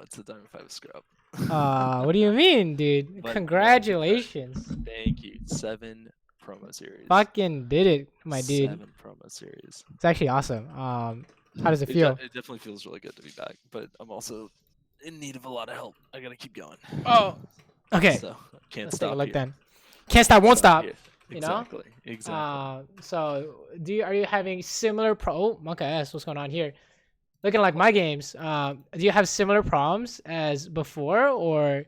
it's a Diamond 5 scrub. What do you mean, dude? But, Congratulations. Thank you. 7 promo series. Fucking did it, my dude. 7 promo series. It's actually awesome. How does it feel? It definitely feels really good to be back, but I'm also in need of a lot of help. I gotta keep going. Oh. Okay. So can't Let's stop take a look here. then. Can't stop, won't stop. Here. You know? Exactly. So are you having similar Monkey S, what's going on here? Looking like my games. Do you have similar problems as before, or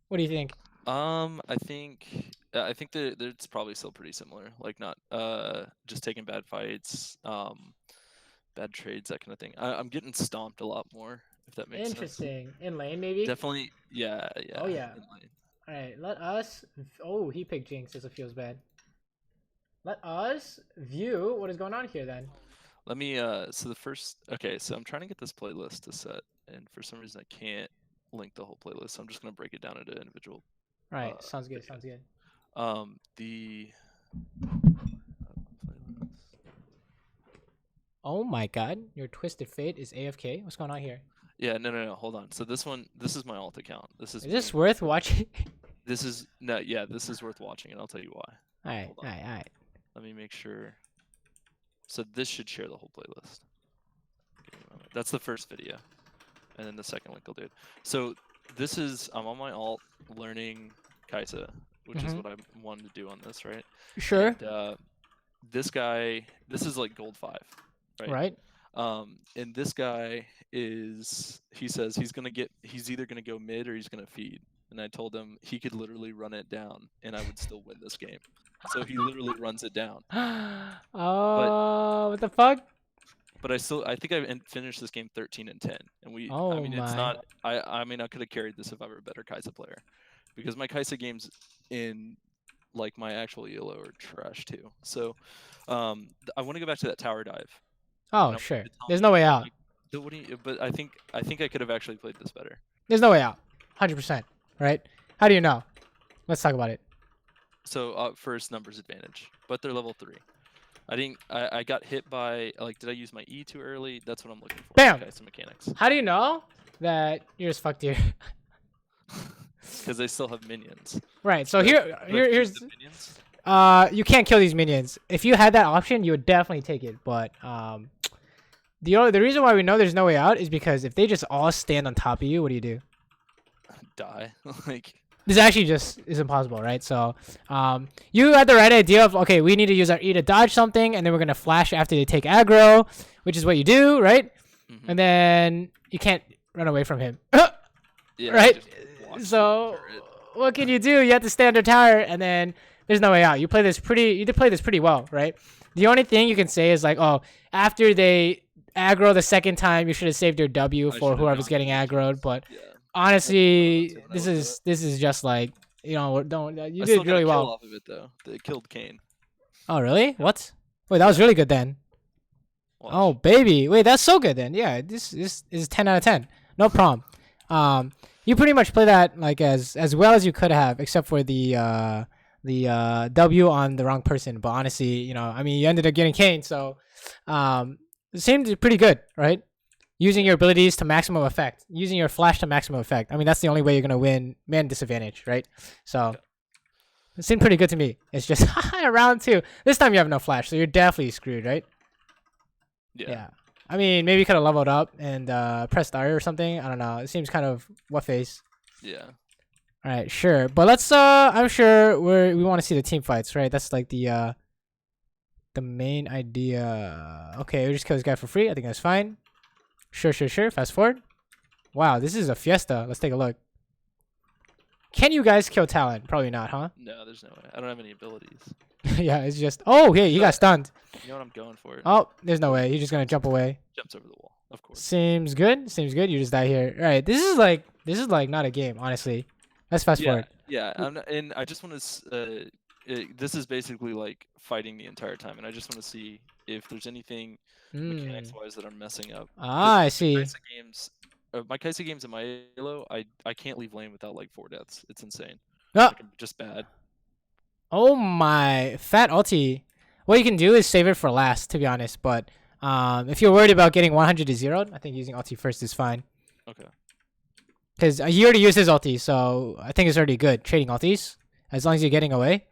what do you think? I think that it's probably still pretty similar. Like not just taking bad fights, bad trades, that kind of thing. I'm getting stomped a lot more, if that makes sense. Interesting. In lane, maybe? Definitely, yeah. Oh, yeah. In lane. All right, let us... Oh, he picked Jinx, as it feels bad. Let us view what is going on here, then. Let me, okay, so I'm trying to get this playlist to set, and for some reason I can't link the whole playlist, so I'm just going to break it down into individual. All right, sounds good, sounds good. Oh my god, your Twisted Fate is AFK? What's going on here? Yeah, no, hold on. So this is my alt account. Is this worth watching? This is worth watching, and I'll tell you why. All right. Let me make sure. So this should share the whole playlist. That's the first video, and then the second link will do it. So I'm on my alt learning Kaisa, which is what I wanted to do on this, right? Sure. And, this is like gold 5, right? Right. And this guy he says he's either gonna go mid or he's gonna feed. And I told him he could literally run it down and I would still win this game. So he literally runs it down. What the fuck? But I think I finished this game 13-10. And it's not, I mean, I could have carried this if I were a better Kaisa player. Because my Kaisa games in like my actual ELO are trash too. So I want to go back to that tower dive. Oh, sure. There's no way out. But I think I could have actually played this better. There's no way out. 100%. Right? How do you know? Let's talk about it. So first, numbers advantage, but they're level 3. I got hit by, like, did I use my E too early? That's what I'm looking for. Bam! Okay, some mechanics. How do you know that you're just fucked here? Because they still have minions. Right. So here's the minions. You can't kill these minions. If you had that option, you would definitely take it. But the reason why we know there's no way out is because if they just all stand on top of you, what do you do? Die. Like, this actually just is impossible, right? So you had the right idea of, okay, we need to use our E to dodge something, and then we're gonna flash after they take aggro, which is what you do, right? And then you can't run away from him. Yeah, right? So what can you do? You have to stand under tower, and then there's no way out. You did play this pretty well, right? The only thing you can say is like, oh, after they aggro the second time, you should have saved your W for whoever's getting aggroed. But honestly, this is just like, you did really well. Off of it though. They killed Kane. Oh really? What? Wait, that was really good then. Watch. Oh baby, wait, that's so good then. Yeah, this is 10 out of 10. No problem. You pretty much play that like as well as you could have, except for the W on the wrong person. But honestly, I mean, you ended up getting Kane, so it seemed pretty good, right? Using your abilities to maximum effect, using your flash to maximum effect. I mean, that's the only way you're gonna win man disadvantage, right? So it seemed pretty good to me. It's just round 2. This time you have no flash, so you're definitely screwed, right? Yeah. I mean, maybe you could have leveled up and pressed R or something. I don't know. It seems kind of what face. Yeah. All right, sure. But let's. I'm sure we want to see the team fights, right? That's like the main idea. Okay, we just kill this guy for free. I think that's fine. Sure. Fast forward. Wow, this is a fiesta. Let's take a look. Can you guys kill Talon? Probably not, huh? No, there's no way. I don't have any abilities. Yeah, it's just. Oh, hey, he got stunned. You know what I'm going for? Oh, there's no way. He's just gonna jump away. Jumps over the wall, of course. Seems good. You just die here. All right, this is like not a game, honestly. Let's fast forward. Yeah, and I just want to. This is basically like fighting the entire time, and I just want to see if there's anything mechanics-wise that I'm messing up. I see. My Kaisa games in my Halo, I can't leave lane without like 4 deaths. It's insane. Like, I'm just bad. Oh my, fat ulti. What you can do is save it for last, to be honest. But if you're worried about getting 100 to 0, I think using ulti first is fine. Okay. Because he already used his ulti, so I think it's already good trading ultis as long as you're getting away,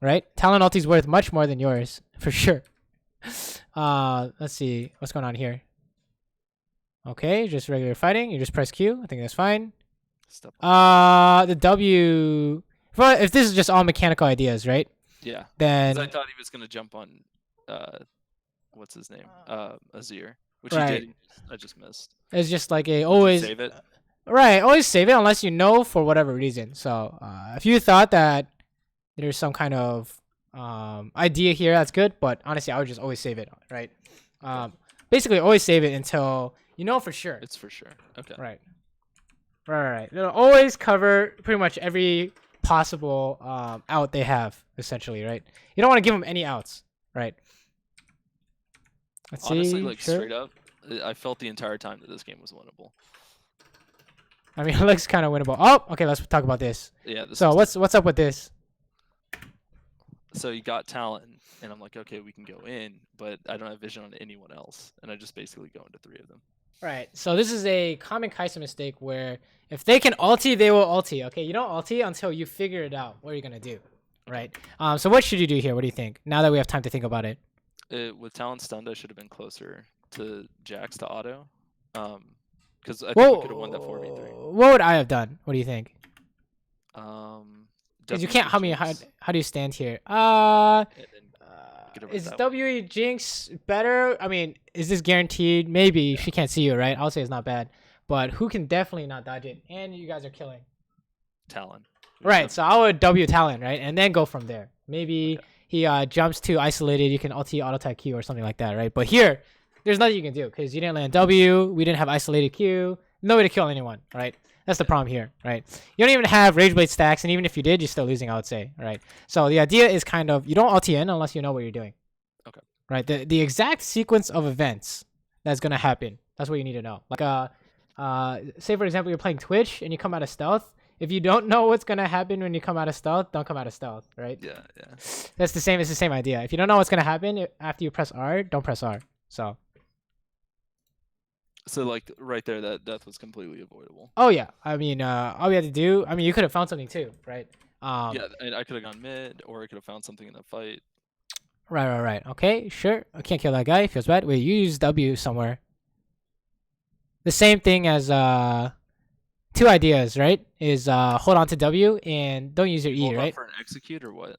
right? Talon ulti's worth much more than yours for sure. Let's see what's going on here. Okay, just regular fighting. You just press Q. I think that's fine. The W. If this is just all mechanical ideas, right? Yeah. Then I thought he was gonna jump on, what's his name? Azir, which right. he did. I just missed. It's just like a always save it. Right, always save it unless you know for whatever reason. So if you thought that there's some kind of idea here, that's good. But honestly, I would just always save it, right? Basically, always save it until you know for sure. It's for sure. Okay. Right. Right. It'll always cover pretty much every possible out they have, essentially, right? You don't want to give them any outs, right? Let's Honestly, see. like straight up, I felt the entire time that this game was winnable. I mean, it looks kind of winnable. Oh, okay. Let's talk about this. Yeah. So what's up with this? So you got talent, and I'm like, okay, we can go in, but I don't have vision on anyone else, and I just basically go into 3 of them. Right. So this is a common Kaisa mistake where if they can ulti, they will ulti. Okay, you don't ulti until you figure it out what you're gonna do. Right. So what should you do here? What do you think? Now that we have time to think about it. With talent stunned, I should have been closer to Jax to auto. Because I think we could have won that 4v3. What would I have done? What do you think? Because you can't. How do you stand here? Is W Jinx better? I mean, is this guaranteed? Maybe she can't see you, right? I'll say it's not bad, but who can definitely not dodge it? And you guys are killing. Talon. Right. So I would W Talon, right, and then go from there. Maybe he jumps to isolated. You can ulti auto attack Q or something like that, right? But here, there's nothing you can do because you didn't land W. We didn't have isolated Q. No way to kill anyone, right? That's the problem here, right? You don't even have Rage Blade stacks, and even if you did, you're still losing, I would say, right? So the idea is kind of, you don't ulti in unless you know what you're doing. Okay. Right? The exact sequence of events that's going to happen, that's what you need to know. Like, say, for example, you're playing Twitch, and you come out of stealth. If you don't know what's going to happen when you come out of stealth, don't come out of stealth, right? Yeah. That's the same. It's the same idea. If you don't know what's going to happen after you press R, don't press R. So like right there, that death was completely avoidable. Oh yeah, I mean, all we had to do. I mean, you could have found something too, right? Yeah, and I could have gone mid, or I could have found something in the fight. Right. Okay, sure. I can't kill that guy. Feels bad. Wait, you use W somewhere. The same thing as 2 ideas, right? Is hold on to W and don't use your E, hold right? On for an execute or what?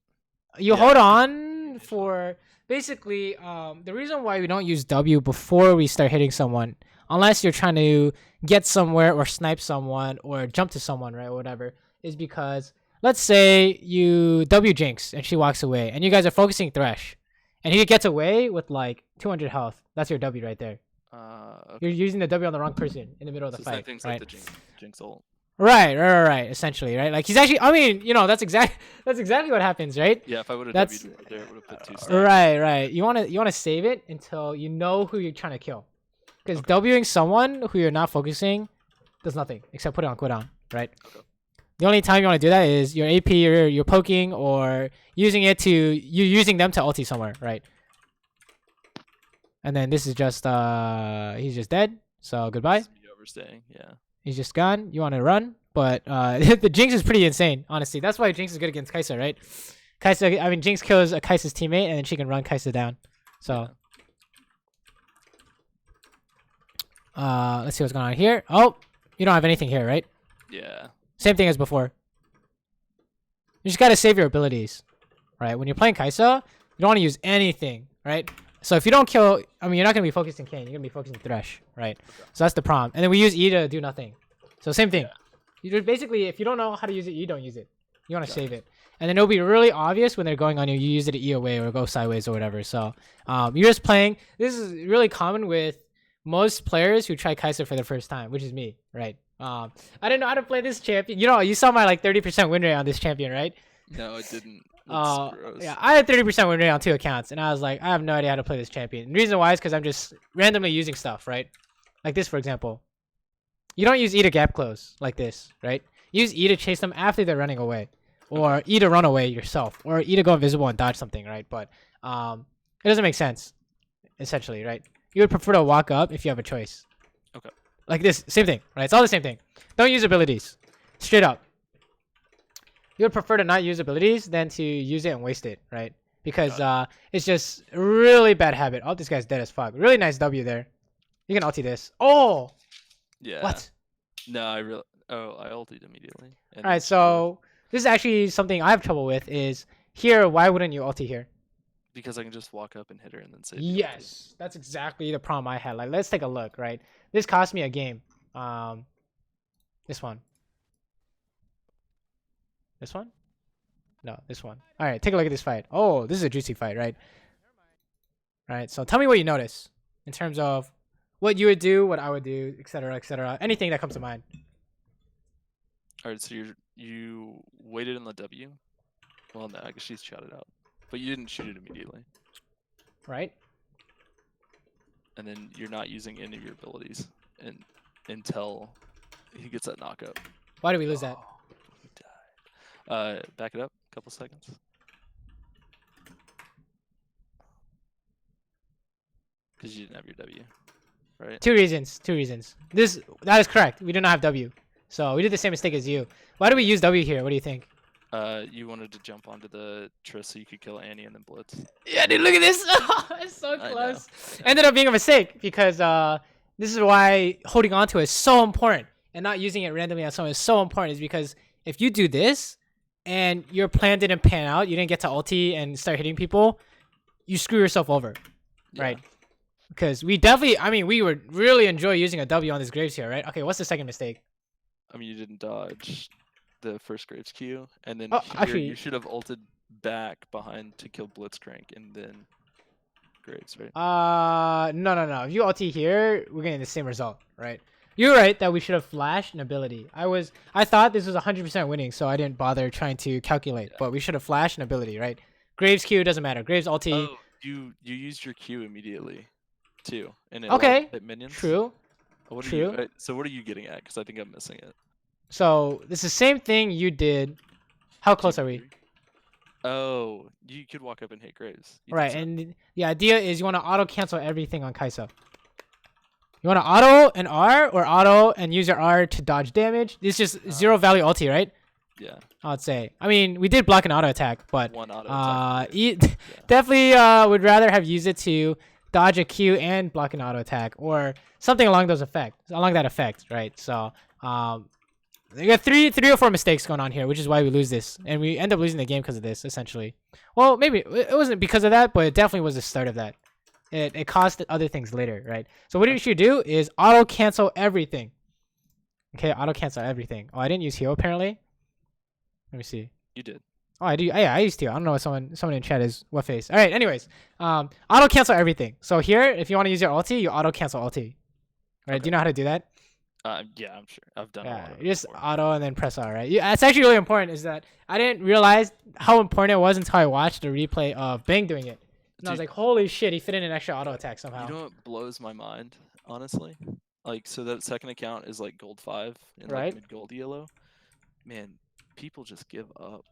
You hold on for basically the reason why we don't use W before we start hitting someone, unless you're trying to get somewhere or snipe someone or jump to someone, right, or whatever, is because let's say you W Jinx and she walks away and you guys are focusing Thresh and he gets away with like 200 health. That's your W right there. Okay. You're using the W on the wrong person in the middle of the fight, things right? Like the Jinx ult. Right. Essentially, right? Like he's actually. I mean, you know, that's exactly what happens, right? Yeah, if I would have W'd right there, it would have put 2 stacks. Right. You wanna save it until you know who you're trying to kill, because Wing someone who you're not focusing does nothing except put it on cooldown, right? Okay. The only time you want to do that is your AP, you're poking or using it to using them to ulti somewhere, right? And then this is just he's just dead. So goodbye. Overstaying, yeah. He's just gone. You want to run, but the Jinx is pretty insane, honestly. That's why Jinx is good against Kaisa, right? Jinx kills a Kaisa's teammate, and then she can run Kaisa down. So, let's see what's going on here. Oh, you don't have anything here, right? Yeah. Same thing as before. You just got to save your abilities, right? When you're playing Kaisa, you don't want to use anything, right? So if you don't kill, I mean, you're not going to be focused in Kayn. You're going to be focused in Thresh, right? Okay. So that's the problem. And then we use E to do nothing. So same thing. Yeah. You just basically, if you don't know how to use it, you don't use it. You want to save it. And then it'll be really obvious when they're going on you. You use it to E away or go sideways or whatever. So you're just playing. This is really common with most players who try Kaisa for the first time, which is me, right? I didn't know how to play this champion. You know, you saw my like 30% win rate on this champion, right? No, I didn't. Yeah, I had 30% win rate on 2 accounts, and I was like, I have no idea how to play this champion. And the reason why is because I'm just randomly using stuff, right? Like this, for example. You don't use E to gap close like this, right? Use E to chase them after they're running away, or E to run away yourself, or E to go invisible and dodge something, right? But it doesn't make sense, essentially, right? You would prefer to walk up if you have a choice. Okay. Like this, same thing, right? It's all the same thing. Don't use abilities. Straight up. You would prefer to not use abilities than to use it and waste it, right? Because it's just a really bad habit. Oh, this guy's dead as fuck. Really nice W there. You can ulti this. Oh! Yeah. What? No, I ultied immediately. Alright, so this is actually something I have trouble with is here, why wouldn't you ulti here? Because I can just walk up and hit her and then save. Yes, that's exactly the problem I had. Like, let's take a look, right? This cost me a game. This one. This one? No, this one. All right, take a look at this fight. Oh, this is a juicy fight, right? All right, so tell me what you notice in terms of what you would do, what I would do, etc., etc. Anything that comes to mind. All right, so you waited on the W. Well, no, I guess she's shot it out, but you didn't shoot it immediately. Right. And then you're not using any of your abilities until he gets that knockup. Why did we lose that? He died. Back it up a couple seconds. Because you didn't have your W, right? Two reasons. That is correct. We do not have W. So we did the same mistake as you. Why do we use W here? What do you think? You wanted to jump onto the Triss so you could kill Annie and then blitz. Yeah, dude, look at this. It's so close. Ended up being a mistake because this is why holding on to it is so important and not using it randomly on someone is so important. Is because if you do this and your plan didn't pan out, you didn't get to ulti and start hitting people, you screw yourself over, right? Because we definitely, I mean, we would really enjoy using a W on this Graves here, right? Okay, what's the second mistake? I mean, you didn't dodge the first Graves Q, and then actually, you should have ulted back behind to kill Blitzcrank and then Graves, right? No. If you ulti here, we're getting the same result, right? You're right that we should have flashed an ability. I thought this was 100% winning, so I didn't bother trying to calculate. But we should have flashed an ability, right? Graves Q doesn't matter. Graves ulti. Oh, you used your Q immediately, too, and it hit minions. True. So what are you getting at? Because I think I'm missing it. So this is the same thing you did. How close are we? Oh, you could walk up and hit Graves. Right, and the idea is you want to auto cancel everything on Kaisa. You want to auto an R or auto and use your R to dodge damage. This is just zero value ulti, right? Yeah. I'd say. I mean, we did block an auto attack, but one auto attack. definitely would rather have used it to dodge a Q and block an auto attack or something along that effect, right? So, we got three or four mistakes going on here, which is why we lose this, and we end up losing the game because of this, essentially. Well, maybe it wasn't because of that, but it definitely was the start of that. It caused other things later, right? So what you should do is auto cancel everything. Okay, auto cancel everything. Oh, I didn't use heal apparently. Let me see. You did. Oh, I do. Yeah, I used to. I don't know what someone in chat is. What face? All right. Anyways, auto cancel everything. So here, if you want to use your ulti, you auto cancel ulti. Right? Okay. Do you know how to do that? Yeah, I'm sure. I've done it. You just auto and then press R, right? It's actually really important. Is that I didn't realize how important it was until I watched the replay of Bang doing it. And I was like, holy shit, he fit in an extra auto attack somehow. You know what blows my mind, honestly? Like, so that second account is like gold 5 and like mid gold yellow. Man, people just give up.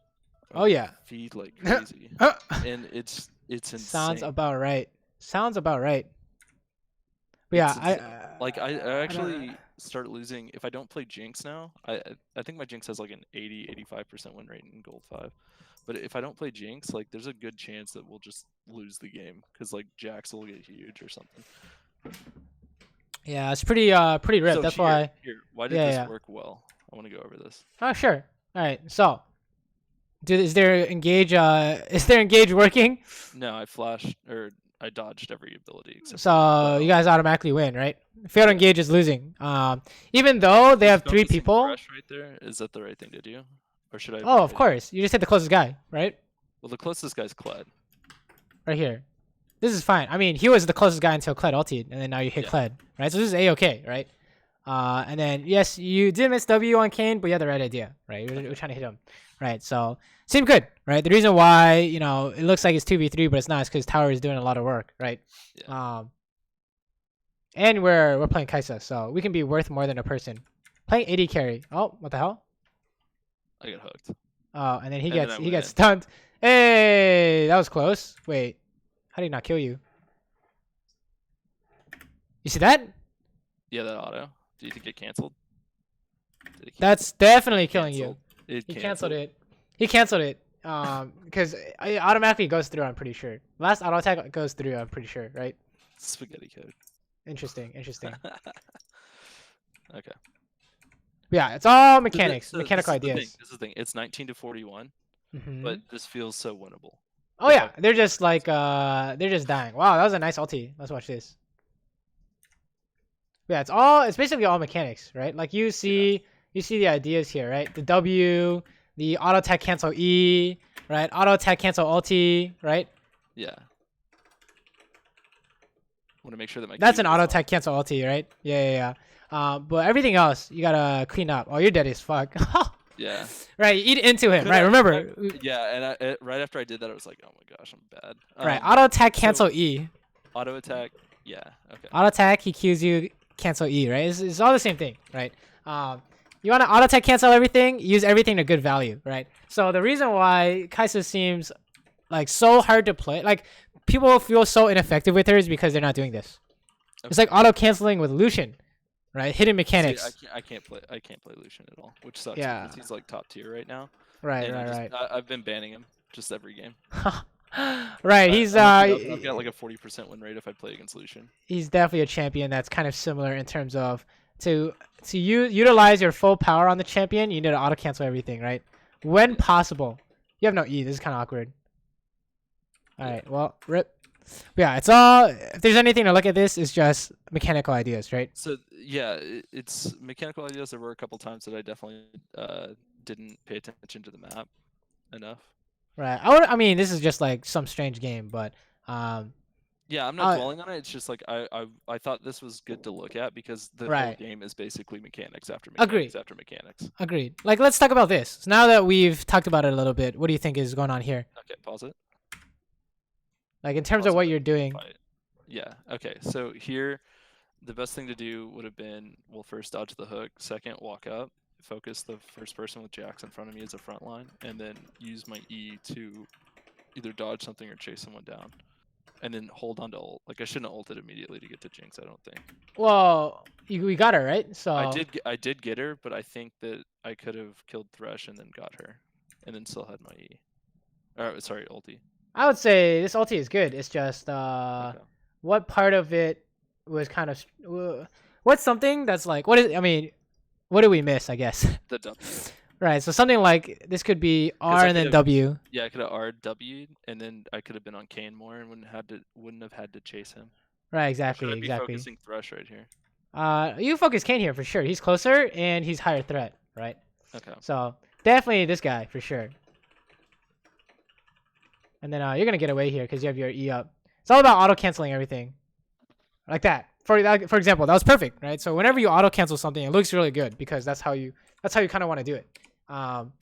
Oh yeah. Feed like crazy. And it's insane. Sounds about right. But yeah, I actually start losing if I don't play Jinx now. I think my Jinx has like an 80-85% win rate in gold 5. But if I don't play Jinx, like there's a good chance that we'll just lose the game because like Jax will get huge or something. Yeah, it's pretty ripped. So that's why. Why did this work well? I want to go over this. Oh sure. All right. So, is there engage working? No, I flashed or I dodged every ability except. So you guys automatically win, right? Failed engage is losing. Even though they have 3 people. Right there. Is that the right thing to do? Or should I? Oh, of course. You just hit the closest guy, right? Well, the closest guy's Kled. Right here. This is fine. I mean, he was the closest guy until Kled ultied, and then now you hit Kled, right? So this is A-okay, right? And then, yes, you did miss W on Kane, but you had the right idea, right? We're trying to hit him, right? So, seemed good, right? The reason why, it looks like it's 2v3, but it's not, is because Tower is doing a lot of work, right? Yeah. And we're playing Kaisa, so we can be worth more than a person. Playing AD carry. Oh, what the hell? I got hooked. Oh, and then he gets stunned. Hey, that was close. Wait, how did he not kill you? You see that? Yeah, that auto. Do you think it canceled? That's definitely killing you. He canceled it. He canceled it. Because it automatically goes through. I'm pretty sure. Last auto attack goes through. I'm pretty sure, right? Spaghetti code. Interesting. Okay. Yeah, it's all mechanics, mechanical ideas. This is the thing. It's 19 to 41, but this feels so winnable. Oh yeah, they're just like they're just dying. Wow, that was a nice ulti. Let's watch this. Yeah, it's basically all mechanics, right? Like you see the ideas here, right? The W, the auto attack cancel E, right? Auto attack cancel ulti, right? Yeah. Want to make sure that that's an auto attack cancel ulti, right? Yeah. But everything else you gotta clean up. Oh, you're dead as fuck. Yeah. Right, you eat into him. Right, remember. Yeah, and right after I did that, I was like, oh my gosh, I'm bad. Right, auto attack cancel E. Auto attack, yeah, okay. Auto attack, he Qs you, cancel E, right? It's all the same thing, right? You want to auto attack cancel everything, use everything to good value, right? So the reason why Kaisa seems like so hard to play, like people feel so ineffective with her is because they're not doing this. Okay. It's like auto canceling with Lucian. Right, hidden mechanics. See, I can't play Lucian at all, which sucks. Yeah, because he's like top tier right now. Right. I've been banning him just every game. Right, he's I've got like a 40% win rate if I play against Lucian. He's definitely a champion that's kind of similar in terms of to utilize your full power on the champion. You need to auto cancel everything, right? When possible. You have no E. This is kind of awkward. All right, well, rip. Yeah, it's all. If there's anything to look at, this is just mechanical ideas, right? So yeah, it's mechanical ideas. There were a couple times that I definitely didn't pay attention to the map enough. Right. I mean, this is just like some strange game, but yeah, I'm not dwelling on it. It's just like I thought this was good to look at because the whole game is basically mechanics after mechanics after mechanics. Agreed. Like, let's talk about this. So now that we've talked about it a little bit, what do you think is going on here? Okay, pause it. Like in terms of what you're doing. Yeah. Okay. So here, the best thing to do would have been, well, first dodge the hook, second walk up, focus the first person with Jax in front of me as a front line, and then use my E to either dodge something or chase someone down, and then hold on to ult. Like I shouldn't have ulted immediately to get to Jinx. I don't think. Well, we got her right. So I did get her, but I think that I could have killed Thresh and then got her, and then still had my E. Sorry, ulti. I would say this ulti is good. It's just what part of it was kind of what's something that's like what do we miss? I guess the W. Right. So something like this could be R and then W. Yeah, I could have R W and then I could have been on Kayn more and wouldn't have had to chase him. Right. Exactly. Should I be focusing Thresh right here? You focus Kayn here for sure. He's closer and he's higher threat. Right. Okay. So definitely this guy for sure. And then you're gonna get away here because you have your E up. It's all about auto canceling everything, like that. For example, that was perfect, right? So whenever you auto cancel something, it looks really good because that's how you kind of want to do it. But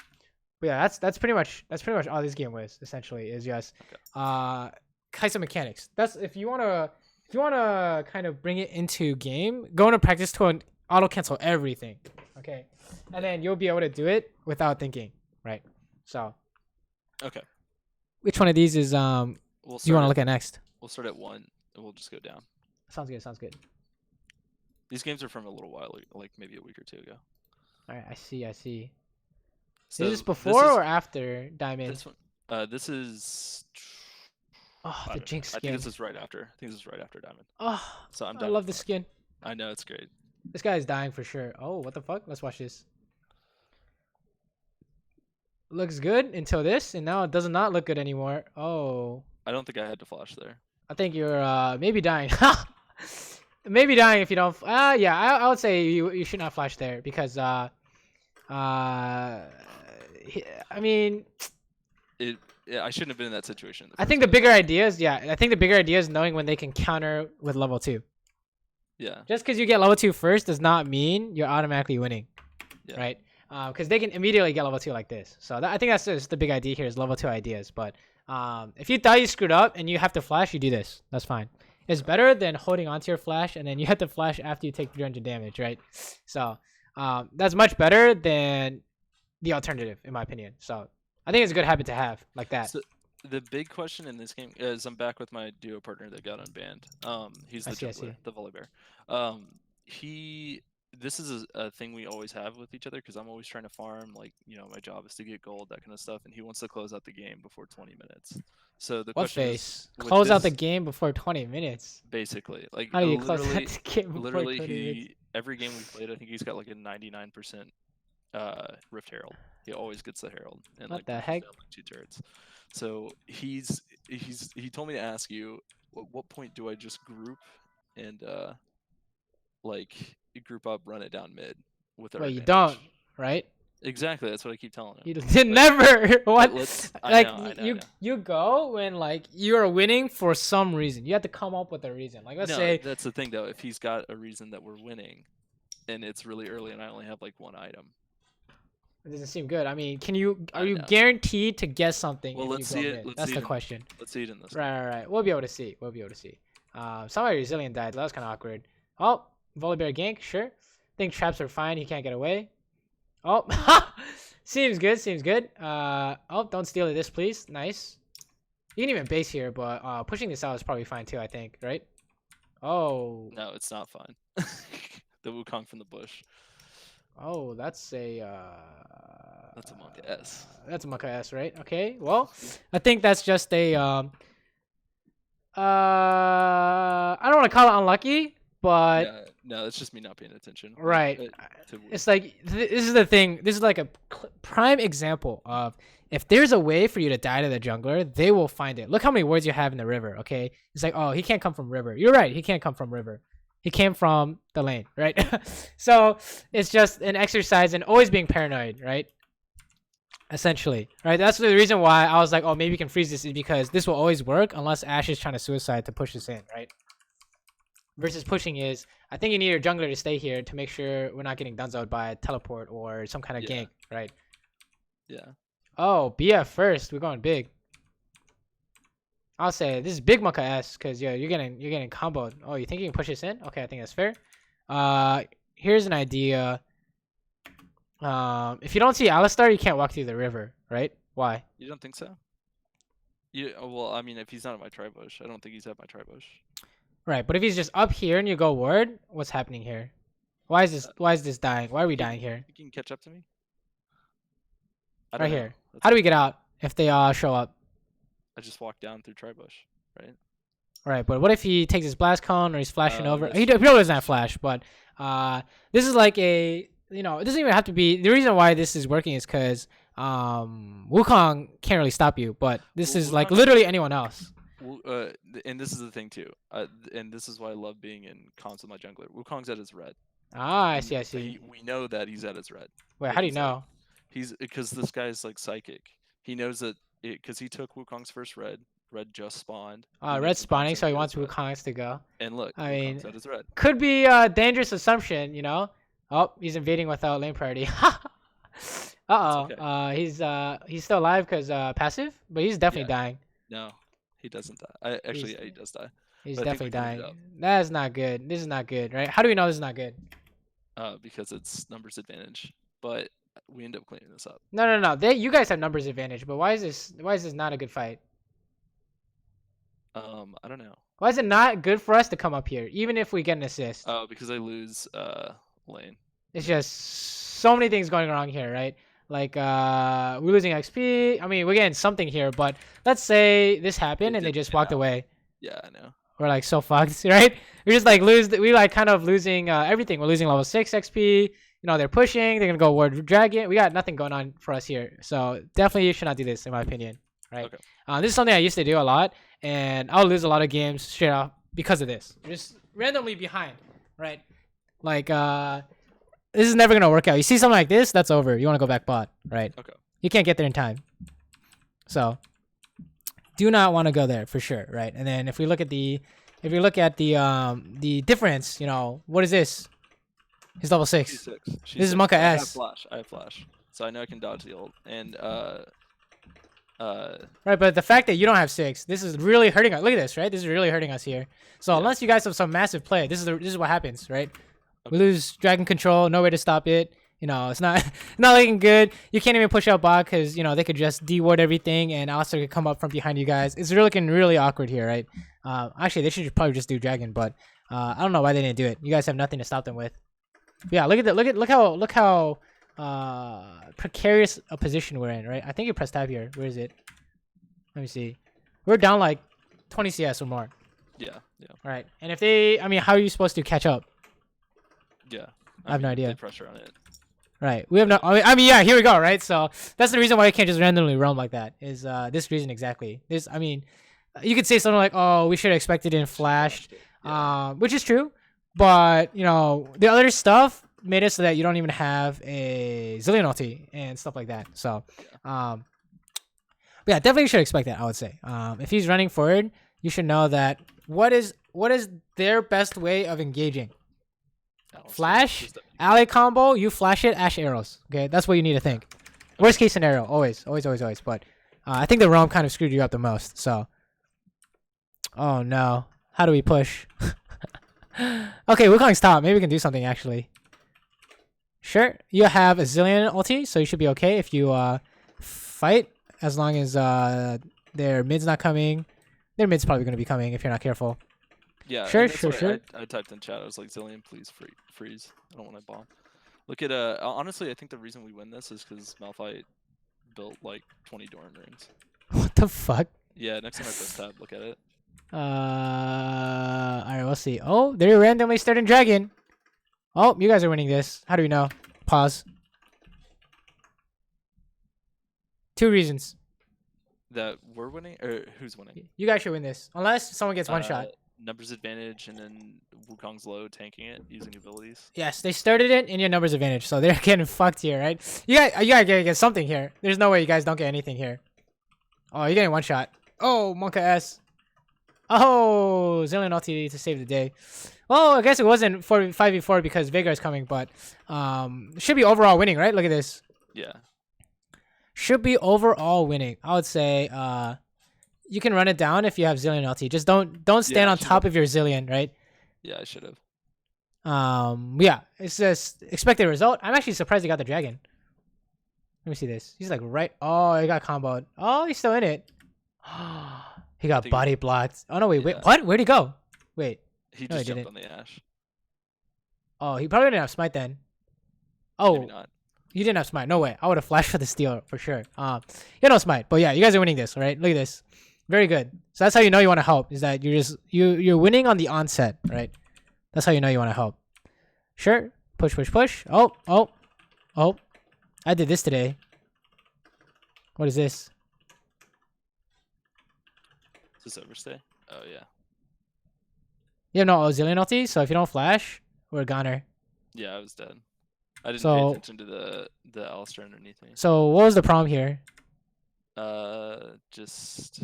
yeah, that's pretty much all this game was essentially is just Kaisa mechanics. That's if you wanna kind of bring it into game, go into practice to auto cancel everything, okay, and then you'll be able to do it without thinking, right? So okay. Which one of these is do you want to look at next? We'll start at 1 and we'll just go down. Sounds good. These games are from a little while, like maybe a week or two ago. All right, I see. So is this before or after Diamond? This one, this is. Oh, the Jinx skin. I think this is right after. Diamond. Oh, so I love this skin. I know, it's great. This guy is dying for sure. Oh, what the fuck? Let's watch this. Looks good until this, and now it does not look good anymore. Oh. I don't think I had to flash there. I think you're maybe dying. Maybe dying if you don't. Yeah, I would say you should not flash there because I mean. I shouldn't have been in that situation. I think the bigger idea is knowing when they can counter with level 2. Yeah. Just because you get level 2 first does not mean you're automatically winning, right? Because they can immediately get level 2 like this. So I think that's just the big idea here is level 2 ideas. But if you thought you screwed up and you have to flash, you do this. That's fine. It's better than holding onto your flash and then you have to flash after you take 300 damage, right? So that's much better than the alternative, in my opinion. So I think it's a good habit to have like that. So the big question in this game is I'm back with my duo partner that got unbanned. He's the jungler, the volley bear. He this is a thing we always have with each other because I'm always trying to farm. Like, you know, my job is to get gold, that kind of stuff, and he wants to close out the game before 20 minutes. So the What question face? is, Close out the game before 20 minutes. Basically, like how do you close out the game before literally 20 minutes? every game we played, I think he's got like a 99% Rift Herald. He always gets the Herald and What like the heck? down, like 2 turrets. So he told me to ask you, at what point do I just group and like group up, run it down mid with our Wait, you advantage? don't, right? Exactly, that's what I keep telling him. You did never. What? Like you go when like you're winning for some reason. You have to come up with a reason. Like let's say that's the thing though. If he's got a reason that we're winning, and it's really early, and I only have like 1 item. It doesn't seem good. I mean, are you guaranteed to get something? Well, let's see it. That's the question. Let's see it in this. Right. We'll be able to see. Somebody resilient died. That was kind of awkward. Oh, Volibear gank. Sure. Think traps are fine. He can't get away. Oh, seems good. Oh, don't steal this, please. Nice. You can even base here, but pushing this out is probably fine too, I think, right? Oh. No, it's not fine. The Wukong from the bush. Oh, that's a Monk S. That's a Monk S, right? Okay. Well, I think that's just a I don't want to call it unlucky, but yeah, no, it's just me not paying attention. Right. It's like this is the thing. This is like a prime example of if there's a way for you to die to the jungler, they will find it. Look how many words you have in the river. Okay, it's like, oh, he can't come from river. You're right. He can't come from river. He came from the lane, right? So it's just an exercise in always being paranoid, right? Essentially, right? That's the reason why I was like, oh, maybe you can freeze this, is because this will always work unless Ashe is trying to suicide to push this in, right? Versus pushing is, I think you need your jungler to stay here to make sure we're not getting dunzoed by a teleport or some kind of gank, right? Yeah. Oh, BF first. We're going big. I'll say this is big Monka S because you're getting comboed. Oh, you think you can push this in? Okay, I think that's fair. Here's an idea. If you don't see Alistar, you can't walk through the river, right? Why? You don't think so? Well, I mean, if he's not at my tri-bush, I don't think he's at my tri-bush. Right, but if he's just up here and you go ward, what's happening here? Why is this dying? Why are we dying here? You can catch up to me? Right here. How do we get out if they show up? I just walk down through tri-bush, right? Right, but what if he takes his blast cone or he's flashing over? He probably doesn't have flash, but this is like a, it doesn't even have to be. The reason why this is working is because Wukong can't really stop you, but this is like literally anyone else. And this is the thing too, and this is why I love being in comms with my jungler. Wukong's at his red. Ah, I see. We know that he's at his red. Wait, how do you know? Because this guy's like psychic. He knows that because he took Wukong's first red. Red just spawned. Red spawning, so he wants Wukong's to go. And look, I mean, at his red. Could be a dangerous assumption, Oh, he's invading without lane priority. Okay. He's still alive because passive, but he's definitely dying. No, he doesn't die. He does die. He's definitely dying. That is not good. This is not good, right? How do we know this is not good? Because it's numbers advantage, but we end up cleaning this up. No. You guys have numbers advantage, but why is this not a good fight? I don't know. Why is it not good for us to come up here, even if we get an assist? Oh, because I lose lane. It's just so many things going wrong here, right? Like we're losing XP. I mean, we're getting something here, but let's say this happened and they just walked away. Yeah, I know. We're like so fucked, right? We just like kind of losing everything. We're losing level 6 XP. They're pushing. They're gonna go ward dragon. We got nothing going on for us here. So definitely you should not do this, in my opinion. Right? Okay. This is something I used to do a lot, and I'll lose a lot of games straight off because of this. Just randomly behind, right? Like this is never gonna work out. You see something like this, that's over. You want to go back bot, right? Okay. You can't get there in time. So do not want to go there for sure, right? And then if we look at the difference, what is this? He's level 6. She's 6. This is Monka S. I have flash, so I know I can dodge the ult. And right, but the fact that you don't have 6, this is really hurting us. Look at this, right? This is really hurting us here. So unless you guys have some massive play, this is what happens, right? Okay. We lose dragon control, no way to stop it. It's not looking good. You can't even push out bot because they could just de-ward everything and Alistar could come up from behind you guys. It's looking really awkward here, right? Actually, they should probably just do dragon, but I don't know why they didn't do it. You guys have nothing to stop them with. Yeah, look how precarious a position we're in, right? I think you press tab here. Where is it? Let me see. We're down like 20 CS or more. Yeah, yeah. Right. And if they, I mean, how are you supposed to catch up? Yeah. I have no idea. They pressure on it. Right. We have no. I mean, yeah. Here we go. Right. So that's the reason why I can't just randomly roam like that. Is this reason exactly? This. I mean, you could say something like, "Oh, we should have expected it in Flash," which is true. But you know, the other stuff made it so that you don't even have a Zillion ulti and stuff like that. So, yeah, definitely should expect that. I would say, if he's running forward, you should know that what is their best way of engaging. Flash, ally combo, you flash it, Ash arrows. Okay, that's what you need to think. Worst case scenario, always. But I think the roam kind of screwed you up the most. So, oh no, how do we push? Okay, Wukong's top. Maybe we can do something actually. Sure, you have a Zillion ulti, so you should be okay if you fight, as long as their mid's not coming. Their mid's probably going to be coming if you're not careful. Yeah, sure. I typed in chat. I was like, Zillion, please freeze. I don't want to bomb. Look at honestly, I think the reason we win this is because Malphite built like 20 Doran rings. What the fuck? Yeah, next time I press tab, look at it. Alright, we'll see. Oh, they're randomly starting dragon. Oh, you guys are winning this. How do we know? Pause. 2 reasons. That we're winning, or who's winning? You guys should win this, unless someone gets one shot. Numbers advantage, and then Wukong's low tanking it using abilities. Yes, they started it in your numbers advantage, so they're getting fucked here, right? You gotta get something here. There's no way you guys don't get anything here. Oh, you're getting one shot. Oh, Monka S. Oh, Zillion ulti to save the day. Well, I guess it wasn't 5v4 because Veigar's coming, but should be overall winning, right? Look at this. Yeah. Should be overall winning. I would say you can run it down if you have Zillion ulti. Just don't stand on top of your Zillion, right? Yeah, I should have. Yeah, it's just expected result. I'm actually surprised he got the dragon. Let me see this. He's like right. Oh, he got comboed. Oh, he's still in it. He got body blocked. Oh no, wait. What? Where'd he go? Wait. He just jumped on the Ash. Oh, he probably didn't have smite then. Oh. Maybe not. You didn't have smite. No way. I would have flashed for the steal for sure. You know smite. But yeah, you guys are winning this, right? Look at this. Very good. So that's how you know you want to help. Is that you're winning on the onset, right? That's how you know you want to help. Sure. Push. Oh. I did this today. What is this? Does this overstay? Oh yeah. You have no Zillion ulti, so if you don't flash, we're a goner. Yeah, I was dead. I didn't pay attention to the Alistar underneath me. So what was the problem here? Just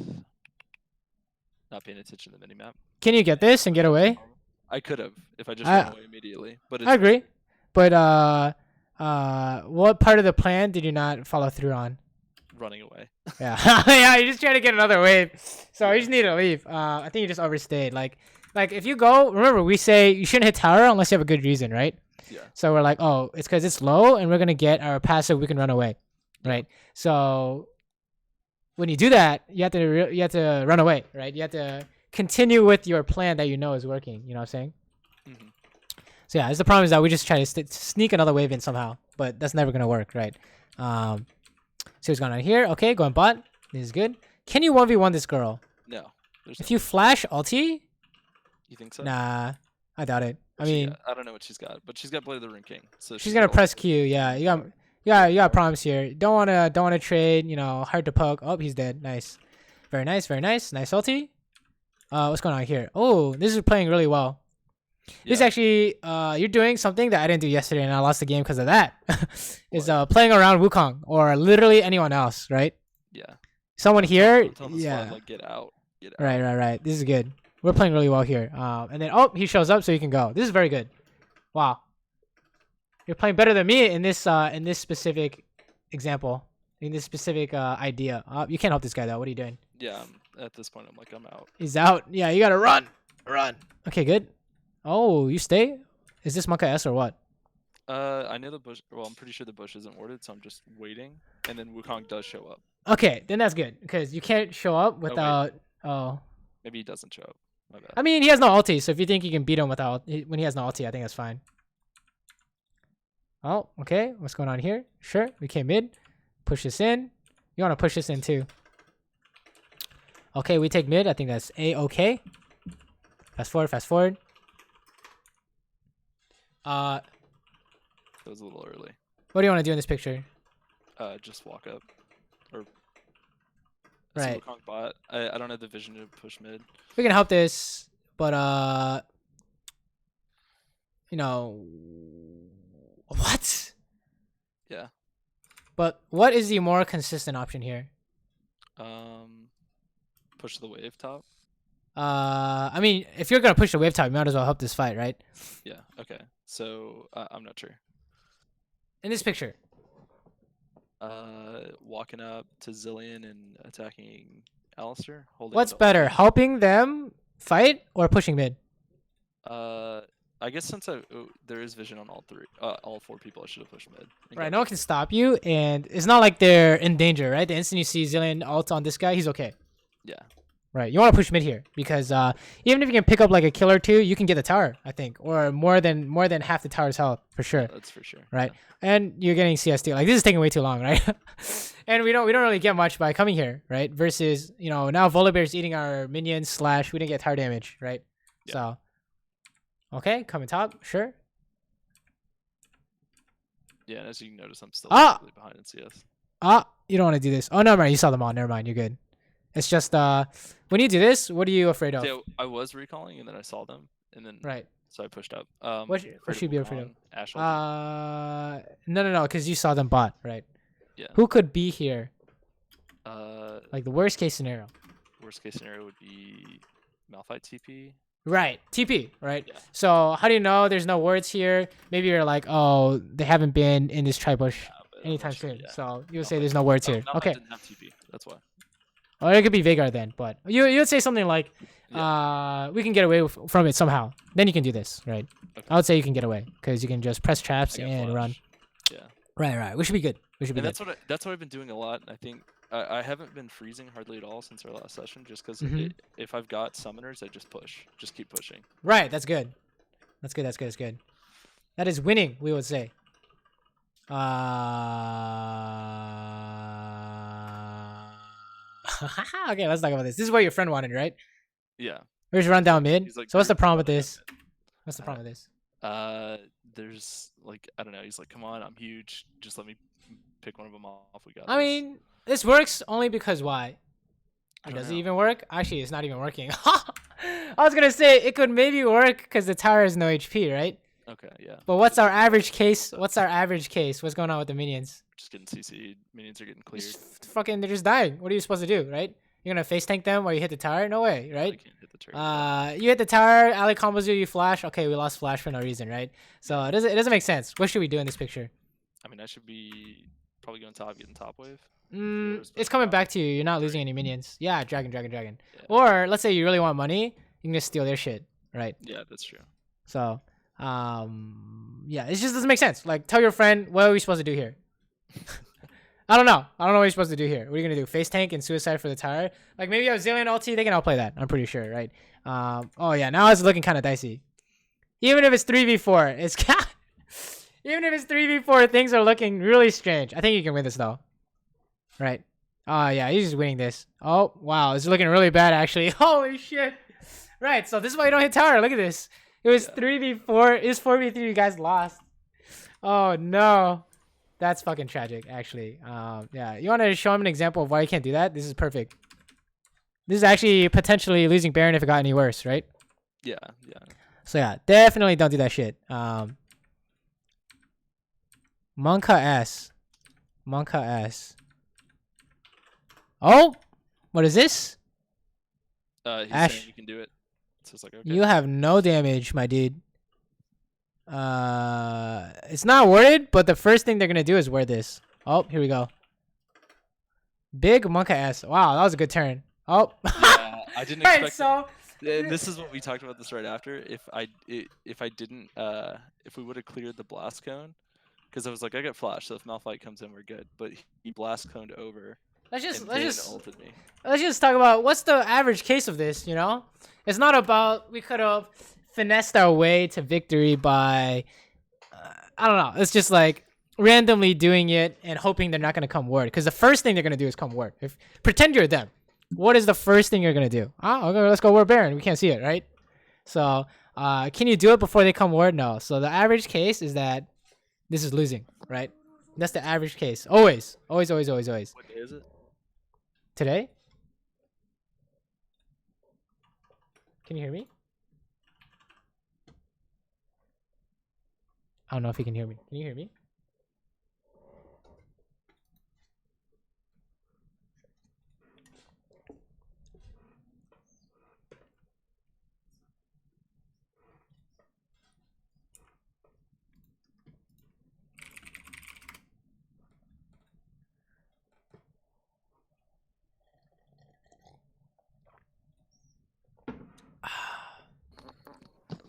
not paying attention to the minimap. Can you get this and get away? I could have if I just ran away immediately. But I agree. But what part of the plan did you not follow through on? Running away. Yeah, yeah. You're just trying to get another wave, so you just need to leave. I think you just overstayed. Like if you go, remember we say you shouldn't hit tower unless you have a good reason, right? Yeah. So we're like, oh, it's because it's low, and we're gonna get our passive. We can run away, right? So when you do that, you have to run away, right? You have to continue with your plan that you know is working. You know what I'm saying? Mm-hmm. So yeah, the problem is that we just try to sneak another wave in somehow, but that's never gonna work, right? See what's going on here. Okay, going bot. This is good. Can you 1v1 this girl? No. If you flash ulti? You think so? Nah, I doubt it. I mean, I don't know what she's got, but she's got Blade of the Ring King. So she's gonna press Q. Yeah, you got problems here. Don't wanna trade. You know, hard to poke. Oh, he's dead. Nice, very nice. Nice ulti. What's going on here? Oh, this is playing really well. Yeah. This actually, you're doing something that I didn't do yesterday, and I lost the game because of that. Is playing around Wukong or literally anyone else, right? Yeah. Someone here. Yeah. Squad, like, get out. Right. This is good. We're playing really well here. And then he shows up, so you can go. This is very good. Wow. You're playing better than me in this specific example, in this specific idea. You can't help this guy though. What are you doing? Yeah. At this point, I'm out. He's out. Yeah, you gotta run. Okay, good. Oh, you stay? Is this Monka S or what? I know the bush. Well, I'm pretty sure the bush isn't warded, so I'm just waiting. And then Wukong does show up. Okay, then that's good because you can't show up without. Maybe he doesn't show up. My bad. I mean, he has no ulti, so if you think you can beat him without when he has no ulti, I think that's fine. Oh, okay. What's going on here? Sure. We came mid. Push this in. You want to push this in too. Okay, we take mid. I think that's A-okay. Fast forward, fast forward. That was a little early. What do you want to do in this picture? Just walk up. Or right. Bot. I don't have the vision to push mid. We can help this, but you know, what? Yeah. But what is the more consistent option here? Push the wave top. I mean, if you're gonna push the wave top, you might as well help this fight, right? Yeah. Okay. So I'm not sure. In this picture. Walking up to Zillion and attacking Alistair. What's better, helping them fight or pushing mid? I guess since there is vision on all four people, I should have pushed mid. Right, no one can stop you, and it's not like they're in danger, right? The instant you see Zillion ult on this guy, he's okay. Yeah. Right, you want to push mid here because even if you can pick up like a kill or two, you can get the tower, I think, or more than half the tower's health for sure. Yeah, that's for sure. Right, yeah. And you're getting CSD. Like this is taking way too long, right? And we don't really get much by coming here, right? Versus now Volibear's eating our minions / we didn't get tower damage, right? Yeah. So okay, coming top, sure. Yeah, and as you can notice, I'm still behind in CS. You don't want to do this. Oh, never mind. You saw them all. Never mind. You're good. It's just when you do this, what are you afraid of? Yeah, I was recalling, and then I saw them, and then so I pushed up. What should you be afraid of? Ash no, because you saw them bot, right? Yeah. Who could be here? Like the worst case scenario. Worst case scenario would be Malphite TP. Right, TP, right? Yeah. So how do you know there's no words here? Maybe you're like, oh, they haven't been in this tri-bush anytime soon. Yeah. So you would say there's no words here. Okay. Didn't have TP. That's why. Or it could be Veigar then, but you would say something like, we can get away from it somehow. Then you can do this, right? Okay. I would say you can get away because you can just press traps and run. Yeah. Right. We should be good. That's what I've been doing a lot. I think I haven't been freezing hardly at all since our last session, just because if I've got summoners, I just push, just keep pushing. Right. That's good. That's good. That is winning, we would say. Okay, let's talk about this. This is what your friend wanted, right? Yeah. Where's run down mid? Like, so what's the problem with this? What's the problem with this? There's like, I don't know. He's like, come on, I'm huge. Just let me pick one of them off. We got I mean, this works only because why? Does it even work? Actually, it's not even working. I was gonna say it could maybe work because the tower has no HP, right? Okay, yeah. But what's our average case? What's going on with the minions? Just getting CC'd. Minions are getting cleared. They're just dying. What are you supposed to do, right? You're gonna face tank them while you hit the tower? No way, right? Can't hit the turret. You hit the tower, Ali combos you flash. Okay, we lost flash for no reason, right? So it doesn't make sense. What should we do in this picture? I mean, I should be probably going top, getting top wave. It's coming back to you. You're not losing any minions. Yeah, dragon. Yeah. Or let's say you really want money, you can just steal their shit, right? Yeah, that's true. So, yeah, it just doesn't make sense. Like, tell your friend, what are we supposed to do here? I don't know what you're supposed to do here. What are you gonna do? Face tank and suicide for the tower? Like maybe you have Zillion ulti, they can outplay that. I'm pretty sure, right? Oh yeah, now it's looking kind of dicey. Even if it's 3v4, even if it's 3v4, things are looking really strange. I think you can win this though, right? Oh yeah, he's just winning this. Oh wow, it's looking really bad actually. Holy shit! Right, so this is why you don't hit tower. Look at this. It was 3v4. It was 4v3. You guys lost. Oh no. That's fucking tragic, actually. Yeah, you want to show him an example of why you can't do that? This is perfect. This is actually potentially losing Baron if it got any worse, right? Yeah. So yeah, definitely don't do that shit. Monka S. Oh, what is this? He's Ash, saying you can do it. So it's like, okay. You have no damage, my dude. It's not worded, but the first thing they're gonna do is wear this. Oh, here we go. Big Monka S. Wow, that was a good turn. Oh. Yeah, I didn't expect. Right, so. And this is what we talked about this right after. If we would have cleared the blast cone, because I was like, I got flash, so if Malphite comes in, we're good. But he blast coned over. Let's just talk about what's the average case of this. You know, it's not about we could have finessed our way to victory by I don't know. It's just like randomly doing it and hoping they're not gonna come ward. Because the first thing they're gonna do is come ward. If pretend you're them, what is the first thing you're gonna do? Oh, okay, let's go ward Baron. We can't see it, right? So, can you do it before they come ward? No. So the average case is that this is losing, right? That's the average case. Always. Always. What day is it? Today? Can you hear me? I don't know if you can hear me. Can you hear me?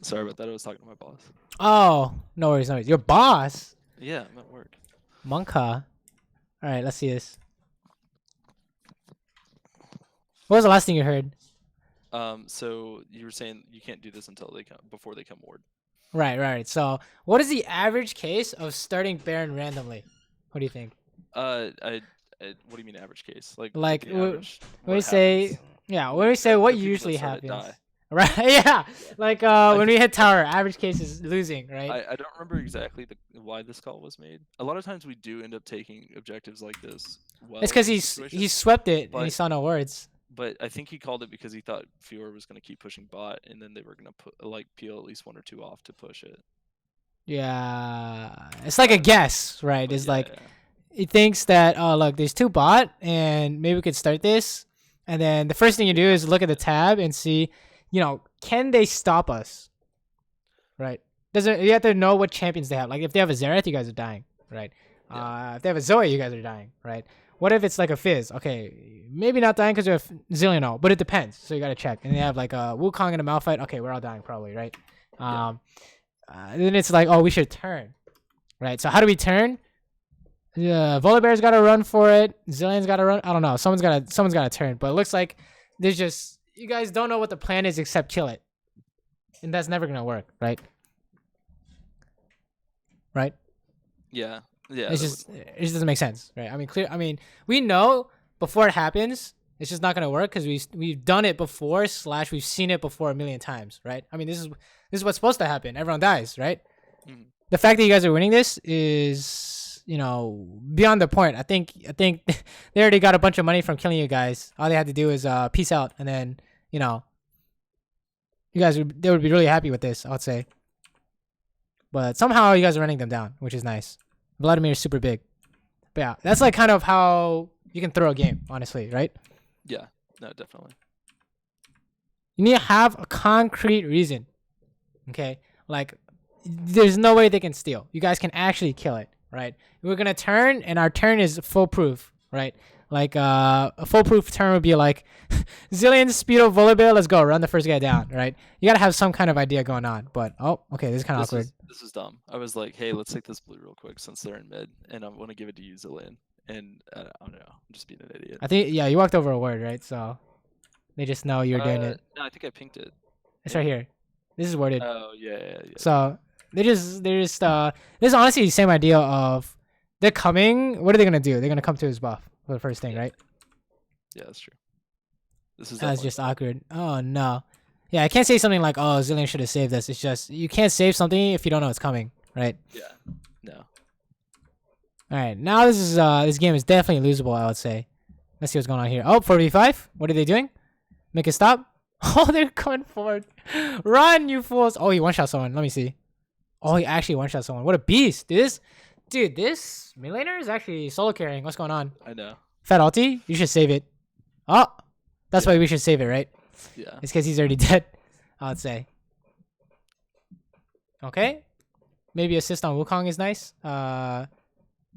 Sorry about that. I was talking to my boss. Oh, no worries, no worries. Your boss? Yeah, I'm at work. Monka. All right, let's see this. What was the last thing you heard? So you were saying you can't do this until before they come ward. Right. So, what is the average case of starting Baron randomly? What do you think? What do you mean average case? Like when we say what usually happens. Right, yeah. Like when we hit tower, average case is losing, right? I don't remember exactly why this call was made. A lot of times we do end up taking objectives like this. Well, it's because he swept it and he saw no words. But I think he called it because he thought Fiora was going to keep pushing bot, and then they were going to put peel at least 1 or 2 off to push it. Yeah, it's like a guess, right? It's he thinks that, oh look, there's 2 bot, and maybe we could start this, and then the first thing you do is look at the tab and see, can they stop us? Right? You have to know what champions they have. Like if they have a Xerath, you guys are dying, right? Yeah. If they have a Zoe, you guys are dying, right? What if it's like a Fizz? Okay, maybe not dying because you have Zillion, but it depends. So you gotta check. And they have like a Wukong and a Malphite. Okay, we're all dying probably, right? Yeah. Then it's like, oh, we should turn, right? So how do we turn? Volibear's got to run for it. Zillion's got to run. I don't know. Someone's got to turn. But it looks like there's just, you guys don't know what the plan is except kill it, and that's never gonna work, right? Right? Yeah. It just doesn't make sense, right? I mean, we know before it happens, it's just not gonna work because we've done it before / we've seen it before a million times, right? I mean, this is what's supposed to happen. Everyone dies, right? Mm-hmm. The fact that you guys are winning this is, beyond the point. I think they already got a bunch of money from killing you guys. All they had to do is peace out, and then they would be really happy with this, I would say. But somehow you guys are running them down, which is nice. Vladimir is super big. But yeah, that's like kind of how you can throw a game, honestly, right? Yeah, no, definitely. You need to have a concrete reason, okay? Like, there's no way they can steal. You guys can actually kill it, right? We're going to turn, and our turn is foolproof, right? Like, a foolproof turn would be like, Zillion, Speedo, Volibear, let's go, run the first guy down, right? You got to have some kind of idea going on. But, oh, okay, this is kind of awkward. This is dumb. I was like, hey, let's take this blue real quick since they're in mid, and I want to give it to you, Zillion. And I don't know, I'm just being an idiot. I think, yeah, you walked over a word, right? So they just know you're doing it. No, I think I pinked it. It's right here. This is worded. Oh, yeah. So this is honestly the same idea of they're coming. What are they going to do? They're going to come to his buff for the first thing, right? Yeah, that's true. That's just awkward. Oh, no. Yeah, I can't say something like, oh, Zillion should have saved this. It's just, you can't save something if you don't know it's coming, right? Yeah, no. All right, now this game is definitely losable, I would say. Let's see what's going on here. Oh, 4v5. What are they doing? Make it stop? Oh, they're coming forward. Run, you fools. Oh, he one-shot someone. Let me see. Oh, he actually one-shot someone. What a beast. This mid laner is actually solo carrying. What's going on? I know. Fat ulti? You should save it. Oh, that's why we should save it, right? Yeah. It's because he's already dead, I would say. Okay. Maybe assist on Wukong is nice.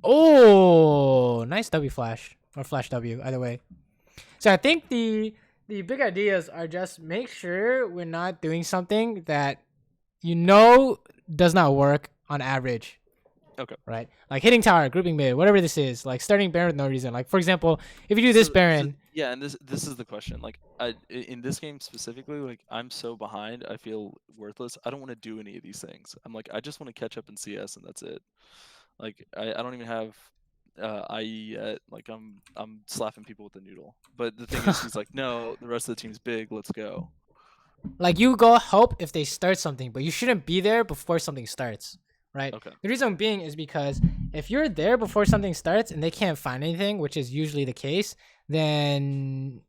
Oh, nice W flash. Or flash W, either way. So I think the big ideas are just make sure we're not doing something that does not work on average. Okay. Right? Like hitting tower, grouping mid, whatever this is, like starting Baron with no reason. Like for example, if you do this Baron. Yeah, and this is the question. Like in this game specifically, like I'm so behind, I feel worthless. I don't want to do any of these things. I'm like, I just want to catch up in CS and that's it. Like I don't even have IE yet. Like I'm slapping people with the noodle. But the thing is, he's like, no, the rest of the team's big. Let's go. Like you go help if they start something, but you shouldn't be there before something starts. Right? Okay. The reason being is because if you're there before something starts and they can't find anything, which is usually the case, then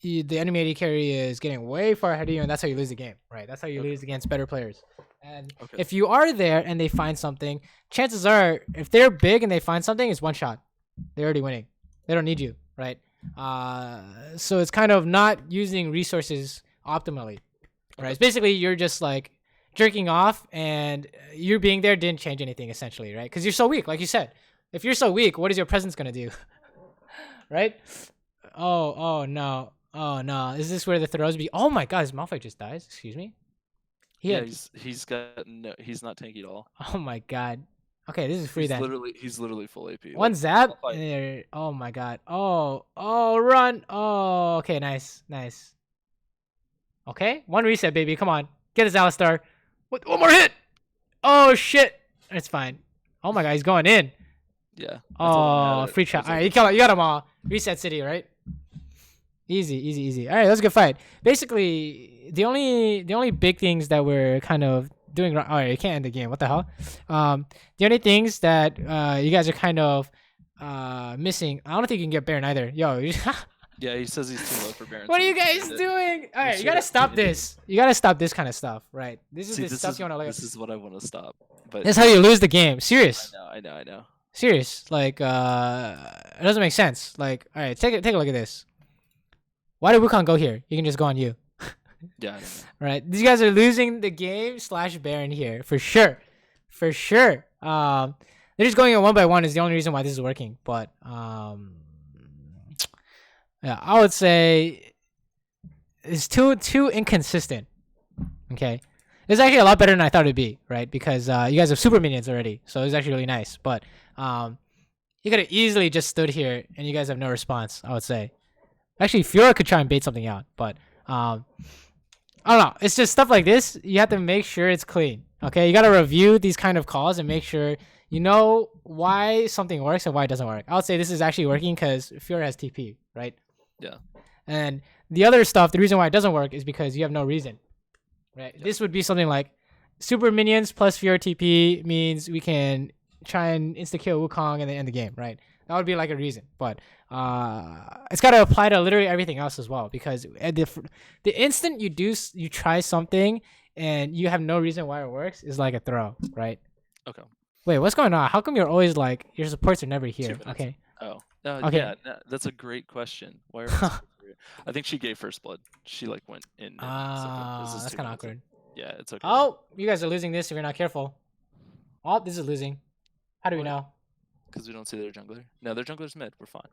the enemy AD carry is getting way far ahead of you, and that's how you lose the game, right? That's how you lose against better players. And if you are there and they find something, chances are, if they're big and they find something, it's one shot. They're already winning. They don't need you, right? So it's kind of not using resources optimally, right? It's basically you're just like jerking off, and you being there didn't change anything essentially, right? Because you're so weak, like you said. If you're so weak, what is your presence gonna do, right? Oh no, is this where the throws be? Oh my god, his Malphite just dies. Excuse me. He's got no, he's not tanky at all. Oh my god. Okay, this is free then. He's literally full AP. One like, zap. Oh my god. Oh run. Oh, okay, nice. Okay, one reset, baby. Come on, get this Alistar. One more hit. Oh shit. It's fine. Oh my god, he's going in. Yeah. Oh, free shot. All right, you got him all. Reset city, right? Easy. All right, that's a good fight. Basically, the only big things that we're kind of doing wrong. All right, you can't end the game. What the hell? The only things that you guys are kind of missing. I don't think you can get Baron either. Yo. Yeah, he says he's too low for Baron. What are you guys doing? All right, you gotta stop this. You gotta stop this kind of stuff, right? This is the stuff you wanna like. This is what I want to stop. But this is how you lose the game. Serious. I know. Serious. Like, it doesn't make sense. Like, all right, take a look at this. Why did Wukong go here? You can just go on you. Yeah. I know. Right. These guys are losing the game / Baron here for sure. They're just going at 1-by-1 is the only reason why this is working. But yeah, I would say it's too inconsistent. Okay. It's actually a lot better than I thought it'd be, right? Because you guys have super minions already, so it's actually really nice. But you could have easily just stood here, and you guys have no response, I would say. Actually, Fiora could try and bait something out, but I don't know. It's just stuff like this. You have to make sure it's clean. Okay, you got to review these kind of calls and make sure you know why something works and why it doesn't work. I would say this is actually working because Fiora has TP, right? Yeah. And the other stuff, the reason why it doesn't work is because you have no reason. Right. Yep. This would be something like super minions plus Fiora TP means we can try and insta kill Wukong and then end the game, right? That would be like a reason, but it's got to apply to literally everything else as well. Because at the instant you try something and you have no reason why it works is like a throw, right? Okay. Wait, what's going on? How come you're always like your supports are never here? Okay. Oh. Okay. Yeah, that's a great question. Why are I think she gave first blood. She like went in. That's kind of awkward. Yeah, it's okay. Oh, you guys are losing this if you're not careful. Oh, this is losing. How do we know? Because we don't see their jungler. No, their jungler's mid. We're fine.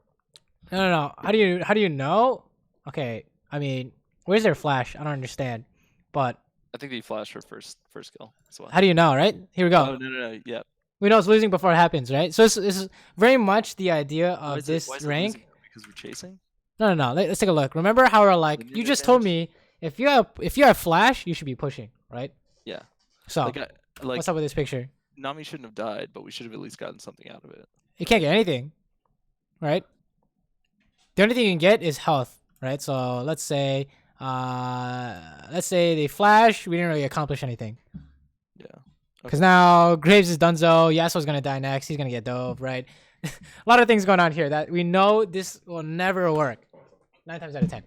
No. How do you know? Okay, I mean, where's their flash? I don't understand. But I think they flashed her first kill. So how do you know, right? Here we go. Oh no. Yeah. We know it's losing before it happens, right? So this is very much the idea of this rank. Because we're chasing. No. Let's take a look. Remember how we're like, you just told me if you have flash, you should be pushing, right? Yeah. So what's up with this picture? Nami shouldn't have died, but we should have at least gotten something out of it. You can't get anything, right? The only thing you can get is health, right? So let's say they flash. We didn't really accomplish anything. Yeah. Because now Graves is donezo. Yasuo's gonna die next. He's gonna get dove, right? A lot of things going on here that we know this will never work. 9 times out of 10.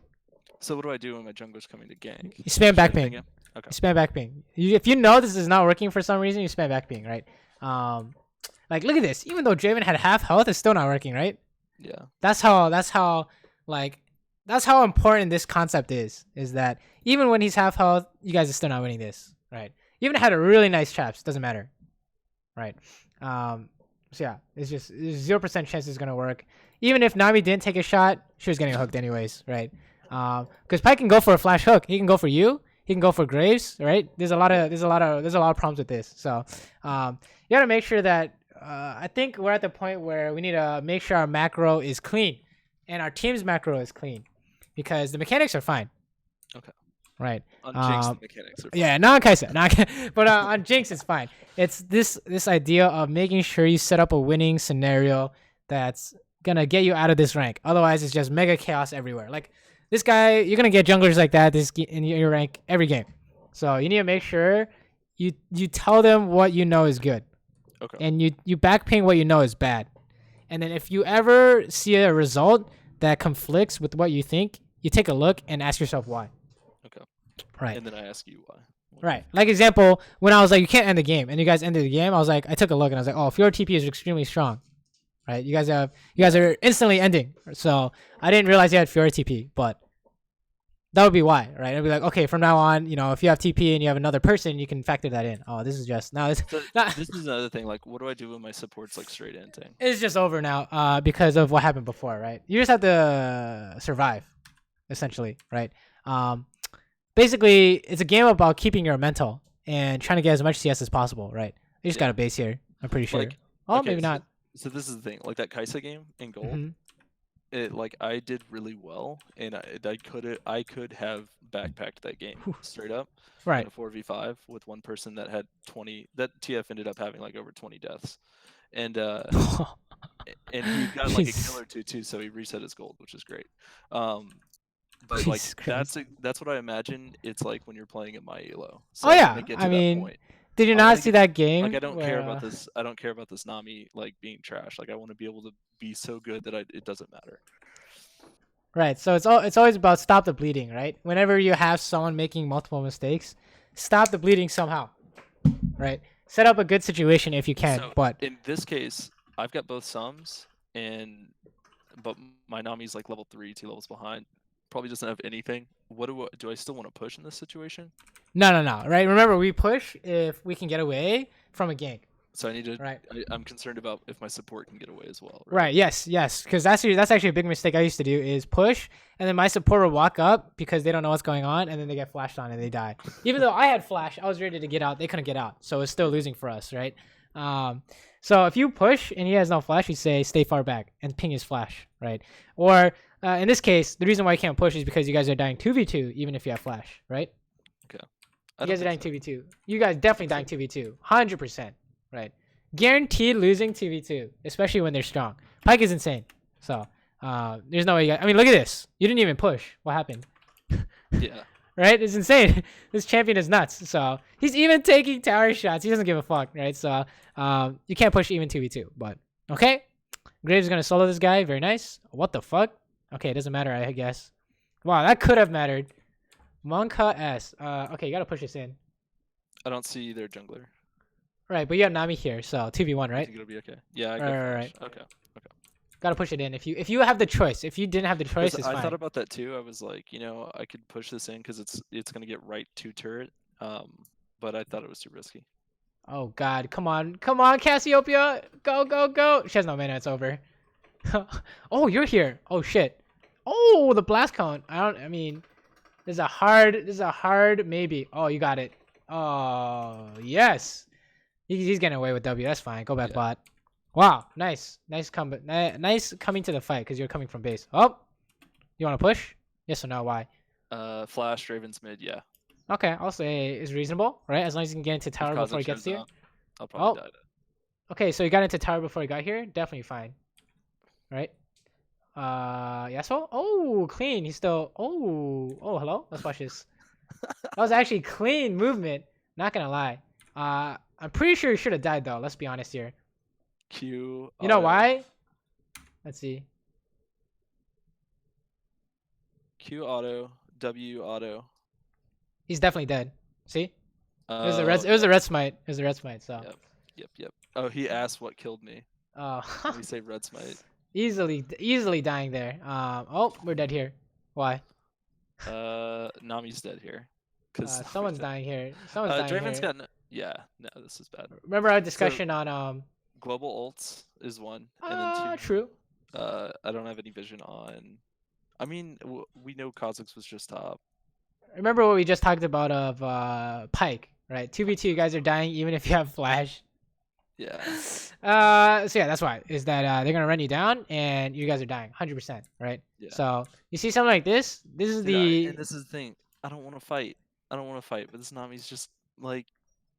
So what do I do when my jungler's coming to gank? You spam back ping. Okay. You spam back ping. If you know this is not working for some reason, you spam back ping, right? Like look at this. Even though Draven had half health, it's still not working, right? Yeah. That's how important this concept is that even when he's half health, you guys are still not winning this, right? Even had a really nice traps, doesn't matter, right? So yeah, it's just 0% chance it's gonna work. Even if Nami didn't take a shot, she was getting hooked anyways, right? Because Pyke can go for a flash hook. He can go for you. He can go for Graves, right? There's a lot of problems with this. So you gotta make sure that I think we're at the point where we need to make sure our macro is clean, and our team's macro is clean, because the mechanics are fine. Okay. Right. On Jinx, the mechanics are fine. Yeah, not on Kaisa, but on Jinx it's fine. It's this idea of making sure you set up a winning scenario that's gonna get you out of this rank. Otherwise, it's just mega chaos everywhere. Like this guy, you're gonna get junglers like that in your rank every game. So you need to make sure you tell them what you know is good. Okay. And you backping what you know is bad. And then if you ever see a result that conflicts with what you think, you take a look and ask yourself why. Okay. Right. And then I ask you why. Right. Like example, when I was like, you can't end the game, and you guys ended the game, I was like, I took a look and I was like, oh, if your TP is extremely strong, right? You guys are instantly ending. So I didn't realize you had Fiora TP, but that would be why, right? I'd be like, okay, from now on, if you have TP and you have another person, you can factor that in. Oh, this is just now. This is another thing. Like, what do I do when my support's like straight ending? It's just over now, because of what happened before, right? You just have to survive, essentially, right? Basically, it's a game about keeping your mental and trying to get as much CS as possible, right? You just got a base here, I'm pretty sure. Like, okay, maybe not. So this is the thing. Like that Kaisa game in gold, I did really well, and I could have backpacked that game straight up, right? In a 4v5 with one person that had 20. That TF ended up having like over 20 deaths, and and he got like a kill or two too, so he reset his gold, which is great. But like that's what I imagine it's like when you're playing at my elo. So I mean, did you not see that game? Like I don't care about this. I don't care about this Nami like being trash. Like I want to be able to be so good that it doesn't matter. Right. So it's always about stop the bleeding, right? Whenever you have someone making multiple mistakes, stop the bleeding somehow. Right. Set up a good situation if you can. So but in this case, I've got both sums, but my Nami's like level 3, 2 levels behind. Probably doesn't have anything. What do I still want to push in this situation? No. Right. Remember, we push if we can get away from a gank. So I need to. Right. I'm concerned about if my support can get away as well. Right. Yes. Because that's actually a big mistake I used to do is push, and then my support will walk up because they don't know what's going on, and then they get flashed on and they die. Even though I had flash, I was ready to get out. They couldn't get out, so it's still losing for us, right? So if you push and he has no flash, you say stay far back and ping his flash, right? Or in this case, the reason why I can't push is because you guys are dying 2v2 even if you have flash, right? Okay. You guys are dying 2v2. You guys definitely dying 2v2, 100%. Right, guaranteed losing 2v2, especially when they're strong. Pyke is insane, so there's no way. I mean, look at this. You didn't even push. What happened? Yeah. Right, it's insane. This champion is nuts. So he's even taking tower shots. He doesn't give a fuck, right? So you can't push even 2v2. But okay, Graves is gonna solo this guy. Very nice. What the fuck? Okay, it doesn't matter, I guess. Wow, that could have mattered. Monka S. Okay, you gotta push this in. I don't see their jungler. Right, but you have Nami here, so 2v1, right? I think it'll be okay. Yeah, I got right. Okay. Gotta push it in. If you have the choice. If you didn't have the choice, it's fine. I thought about that too. I was like, I could push this in because it's gonna get right to turret. But I thought it was too risky. Oh God, come on, Cassiopeia, go! She has no mana. It's over. Oh, you're here. Oh shit. Oh, the blast cone. I mean, there's a hard maybe. Oh, you got it. Oh yes. He's getting away with W. That's fine. Go back bot. Wow, nice coming to the fight because you're coming from base. Oh, you want to push? Yes or no? Why? Flash Ravens mid. Yeah. Okay, I'll say is reasonable, right? As long as you can get into tower before he gets here. I'll probably die. Okay, so he got into tower before he got here. Definitely fine. Right? Yasuo? Oh, clean. He's still. Oh, hello. Let's watch this. That was actually clean movement. Not gonna lie. I'm pretty sure he should have died though. Let's be honest here. Q. You know why? Let's see. Q auto, W auto. He's definitely dead. See? It was a red smite. It was a red smite. So. Yep. Oh, he asked what killed me. Oh. We say red smite. Easily dying there. Oh, we're dead here. Why? Nami's dead here. Someone's dying here. Someone's dying Draven's here. got. Yeah. No, this is bad. Remember our discussion on global ults is one, and then two. True. I don't have any vision on. I mean, we know Kha'Zix was just top. Remember what we just talked about of Pyke, right? 2v2, you guys are dying even if you have flash. Yeah. So yeah, that's why is that they're gonna run you down and you guys are dying 100%, right? Yeah. So you see something like this. This is and this is the thing. I don't want to fight. But this Nami's just like.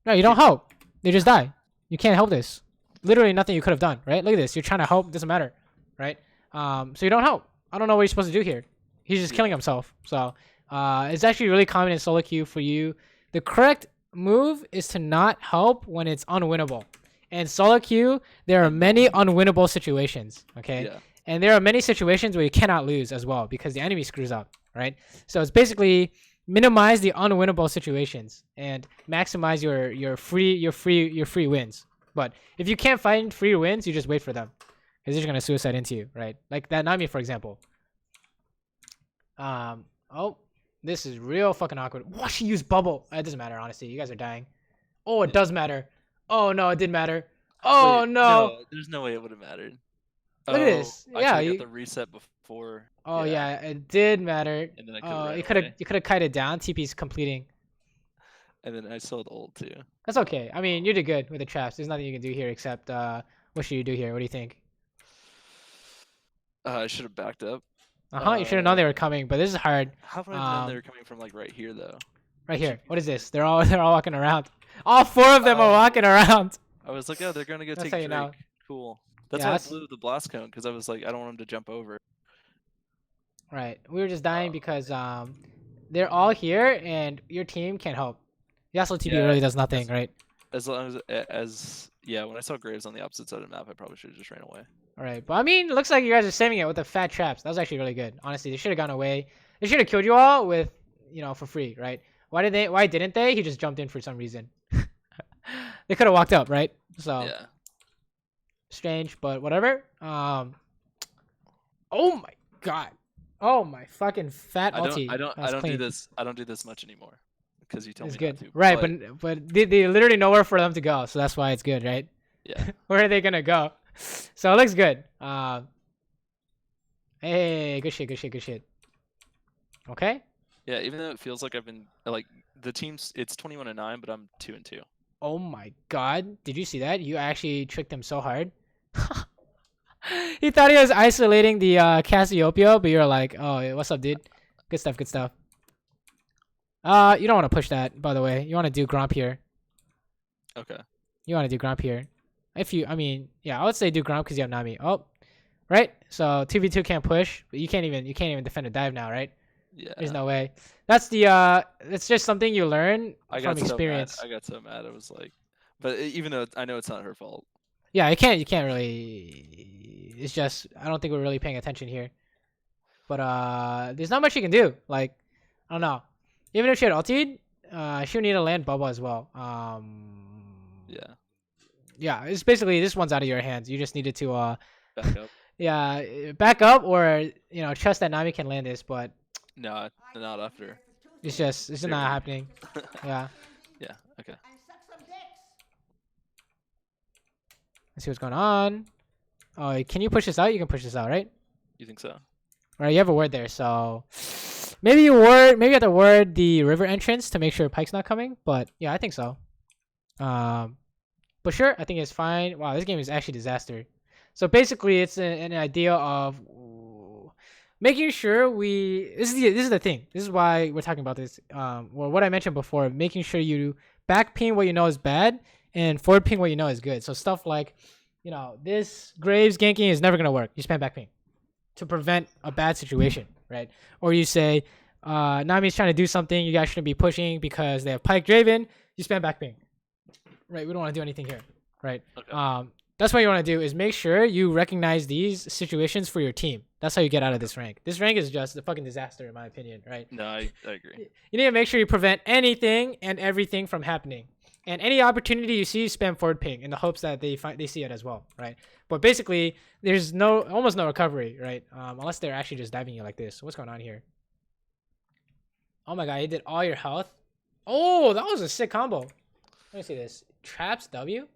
No, you don't help. They just die. You can't help this. Literally nothing you could have done, right? Look at this. You're trying to help. Doesn't matter, right? So you don't help. I don't know what you're supposed to do here. He's just killing himself. So it's actually really common in solo queue for you. The correct move is to not help when it's unwinnable. And solo queue, there are many unwinnable situations, okay? Yeah. And there are many situations where you cannot lose as well because the enemy screws up, right? So it's basically minimize the unwinnable situations and maximize your free wins. But if you can't find free wins, you just wait for them because they're just gonna suicide into you, right? Like that Nami, for example. Oh, this is real fucking awkward. Why she use bubble? It doesn't matter, honestly. You guys are dying. Oh, it does matter. Oh no, it did matter. Oh Wait, no. There's no way it would have mattered. Look at this. Yeah, you got the reset before. Oh yeah, it did matter. And then You could have kited down. TP's completing. And then I sold ult too. That's okay. I mean, you did good with the traps. There's nothing you can do here except what should you do here? What do you think? I should have backed up. You should have known they were coming, but this is hard. How would I have known they were coming from like right here though? Right here. What is this? They're all walking around. All four of them are walking around. I was like, oh, they're gonna go That's take how Drake. you know. Cool. That's why I blew the blast cone because I was like, I don't want him to jump over. Right. We were just dying because they're all here and your team can't help. Yasuo TP really does nothing, right? As long as when I saw Graves on the opposite side of the map, I probably should have just ran away. All right, but I mean, it looks like you guys are saving it with the fat traps. That was actually really good. Honestly, they should have gone away. They should have killed you all with, for free, right? Why didn't they? He just jumped in for some reason. They could have walked up, right? So yeah. Strange, but whatever. Oh my god. Oh my fucking fat ulti. I don't do this. I don't do this much anymore because you told me good. not to. Right, but they literally nowhere for them to go, so that's why it's good, right? Yeah. Where are they gonna go? So it looks good. Hey, good shit. Okay. Yeah, even though it feels like I've been like the team's, it's 21-9, but I'm 2-2. Oh my god! Did you see that? You actually tricked him so hard. He thought he was isolating the Cassiopeia, but you're like, oh, what's up, dude? Good stuff. You don't want to push that, by the way. You want to do Gromp here. Okay. You want to do Gromp here. I would say do Gromp because you have Nami. Oh, right. So 2v2 can't push, but you can't even defend a dive now, right? Yeah. There's no way. That's it's just something you learn from experience. I got so mad. I was like, but even though I know it's not her fault. Yeah, you can't really. It's just I don't think we're really paying attention here. But there's not much you can do. Like, I don't know. Even if she had ultied, she would need to land bubble as well. Yeah. Yeah, it's basically this one's out of your hands. You just needed to back up. Yeah, back up or trust that Nami can land this, but no, not after. It's just not happening. Yeah. Yeah. Okay. Let's see what's going on. Oh, can you push this out? You can push this out, right? You think so? All right, you have a word there, so maybe you have to word the river entrance to make sure Pike's not coming. But yeah, I think so. But sure, I think it's fine. Wow, this game is actually disaster. So basically, it's an idea of making sure this is the thing. This is why we're talking about this. Well, what I mentioned before, making sure you back ping what you know is bad and forward ping what you know is good. So stuff like, this Graves ganking is never gonna work. You spam back ping to prevent a bad situation, right? Or you say, Nami's trying to do something you guys shouldn't be pushing because they have Pike Draven. You spam back ping, right? We don't want to do anything here, right? Okay. That's what you want to do is make sure you recognize these situations for your team. That's how you get out of this rank. This rank is just a fucking disaster in my opinion, right? No, I agree. You need to make sure you prevent anything and everything from happening. And any opportunity you see, spam forward ping in the hopes that they see it as well, right? But basically, there's almost no recovery, right? Unless they're actually just diving you like this. What's going on here? Oh my god, he did all your health. Oh, that was a sick combo. Let me see this. Traps W?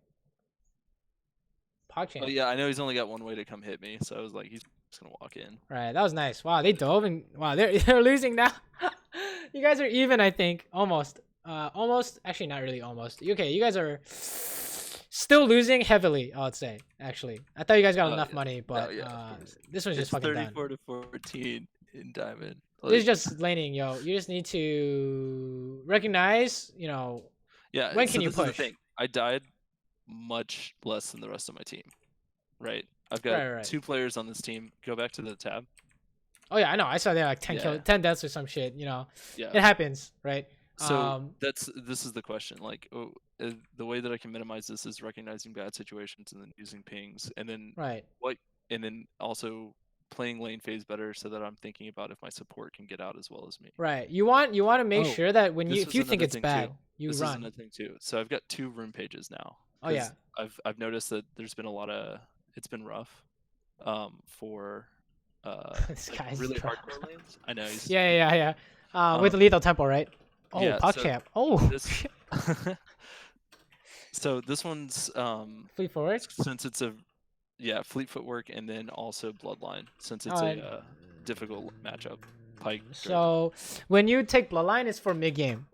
Oh yeah, I know he's only got one way to come hit me, so I was like, he's just gonna walk in. Right, that was nice. Wow, they dove and wow, they're losing now. You guys are even, I think, almost. Actually, not really almost. Okay, you guys are. Still losing heavily, I would say. Actually, I thought you guys got enough money, but this one's just fucking done. 34 to 14 in diamond. Like, this is just laning, yo. You just need to recognize, you know. Yeah. When can you this push? Is the thing. I died much less than the rest of my team. Right. I've got 2 players on this team. Go back to the tab. Oh yeah, I know. I saw they had like 10 deaths or some shit. You know. Yeah. It happens, right? So this is the question. Like, the way that I can minimize this is recognizing bad situations and then using pings, and then and then also playing lane phase better so that I'm thinking about if my support can get out as well as me. Right. You want to make sure that when if you think it's bad, you this run. This is another thing too. So I've got 2 room pages now. Oh yeah. I've noticed that there's been a lot of it's been rough, for this like guy's really hardcore lanes. I know. Yeah. With lethal tempo, right? Oh, yeah, puck champ. Oh. So this one's fleet forward. Since it's a fleet footwork, and then also bloodline since it's a difficult matchup. Pike. So when you take bloodline, it's for mid game,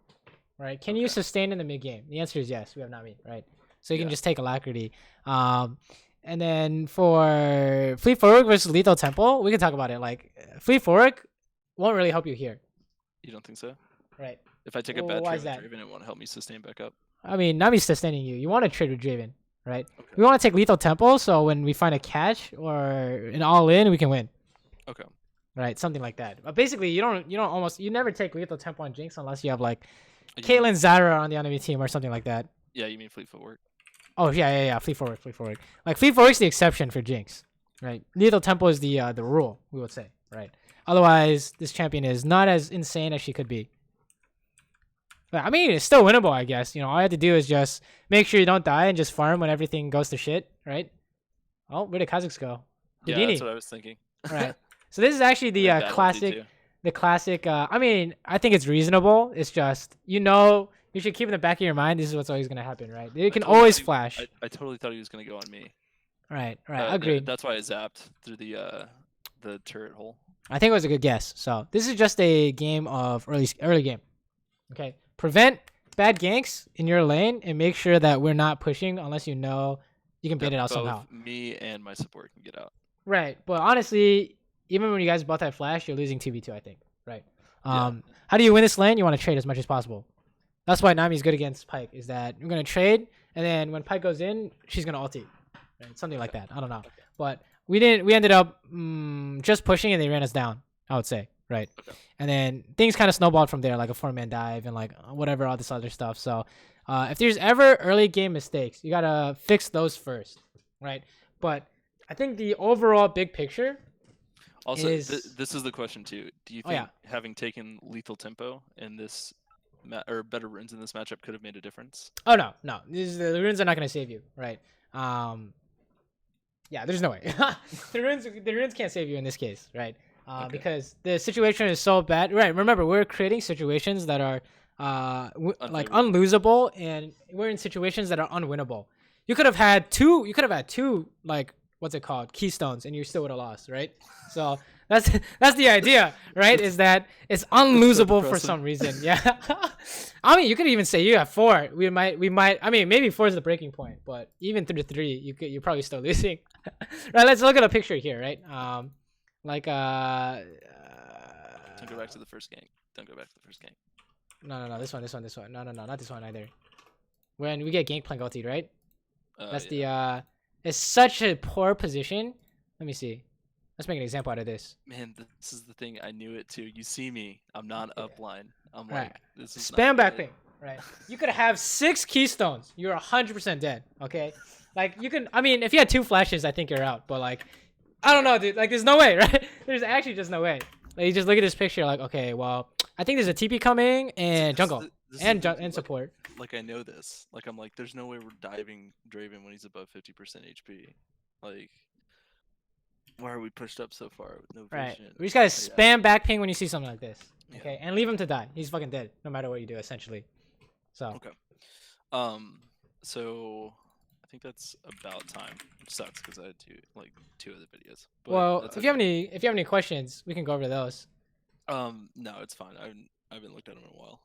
right? Can you sustain in the mid game? The answer is yes. We have not mean, right? So you can just take alacrity. And then for fleet forward versus lethal tempo, we can talk about it. Like fleet forward won't really help you here. You don't think so? Right. If I take a bad trade with Draven, it won't help me sustain back up. I mean, not me sustaining you. You want to trade with Draven, right? Okay. We want to take lethal tempo, so when we find a catch or an all in, we can win. Okay. Right, something like that. But basically, you never take lethal tempo on Jinx unless you have like Caitlyn Zyra on the enemy team or something like that. Yeah, you mean fleet footwork? Oh yeah. Fleet forward. Like fleet forward is the exception for Jinx, right? Lethal tempo is the rule, we would say, right? Otherwise, this champion is not as insane as she could be. But I mean, it's still winnable, I guess. You know, all you have to do is just make sure you don't die and just farm when everything goes to shit, right? Oh, where did Kha'Zix go? Yeah, that's what I was thinking. Right. So this is actually the classic. The classic. I mean, I think it's reasonable. It's just you should keep in the back of your mind. This is what's always gonna happen, right? It can always flash. I totally thought he was gonna go on me. Right. Agreed. That's why I zapped through the turret hole. I think it was a good guess. So this is just a game of early game. Okay. Prevent bad ganks in your lane and make sure that we're not pushing unless you know you can bait it out somehow. Me and my support can get out. Right. But honestly, even when you guys both have flash, you're losing 2v2, I think. Right. How do you win this lane? You want to trade as much as possible. That's why Nami's good against Pyke, is that you're going to trade, and then when Pyke goes in, she's going to ulti. Right? Something like that. I don't know. Okay. But we ended up just pushing, and they ran us down, I would say. Right. Okay. And then things kind of snowballed from there, like a 4-man dive and like whatever, all this other stuff. So if there's ever early game mistakes, you got to fix those first. Right. But I think the overall big picture also this is the question too. Do you think having taken lethal tempo in this or better runes in this matchup could have made a difference? Oh no. The runes are not going to save you. Right. Yeah, there's no way. the runes can't save you in this case. Right. Because the situation is so bad. Right. Remember, we're creating situations that are like unlosable, and we're in situations that are unwinnable. You could have had two like what's it called, keystones, and you still would have lost, right? So that's the idea, right? Is that it's unlosable for some reason. Yeah. I mean, you could even say you have 4. We might. I mean, maybe 4 is the breaking point, but even through 3, you're probably still losing. Right. Let's look at a picture here, right? Don't go back to the first game. No, this one. No, not this one either. When we get Gangplank ulti, right? That's it's such a poor position. Let me see. Let's make an example out of this. Man, this is the thing. I knew it too. You see me. I'm not upline. I'm right. Like, this is spam back ping. Right. You could have 6 keystones. You're 100% dead. Okay. Like you can. I mean, if you had 2 flashes, I think you're out. But like, I don't know, dude. Like, there's no way, right? There's actually just no way. Like, you just look at this picture, like, okay, well, I think there's a TP coming and jungle and support. Like I know this. Like I'm like, there's no way we're diving Draven when he's above 50% HP. Like, why are we pushed up so far with no vision? Right. We just gotta spam back ping when you see something like this. Okay, and leave him to die. He's fucking dead, no matter what you do, essentially. So. Okay. So I think that's about time. It sucks because I had 2 other videos. But well, if you have any questions, we can go over those. No, it's fine. I haven't looked at them in a while.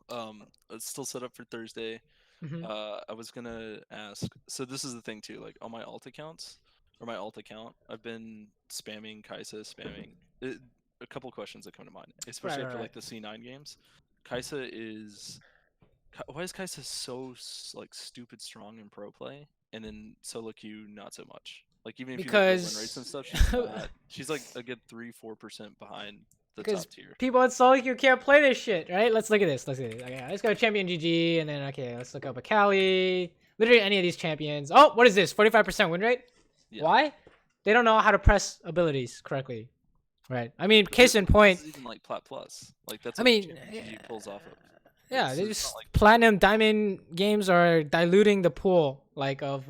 It's still set up for Thursday. I was gonna ask. So this is the thing too. Like on my alt accounts or my alt account, I've been spamming Kaisa, a couple questions that come to mind, especially after like the C9 games. Kaisa is. Why is Kaisa so like stupid strong in pro play, and then solo queue not so much? Like even if you look at win rates and stuff, she's like a good 3-4% behind the top tier. People at solo queue can't play this shit, right? Let's look at this. Okay, let's go to champion GG, and then okay, let's look up a Cali. Literally any of these champions. Oh, what is this? 45% win rate. Yeah. Why? They don't know how to press abilities correctly, right? I mean, case in point. This is even like Plat Plus. Like that's. I mean, GG pulls off of. Yeah, they just like platinum diamond games are diluting the pool like of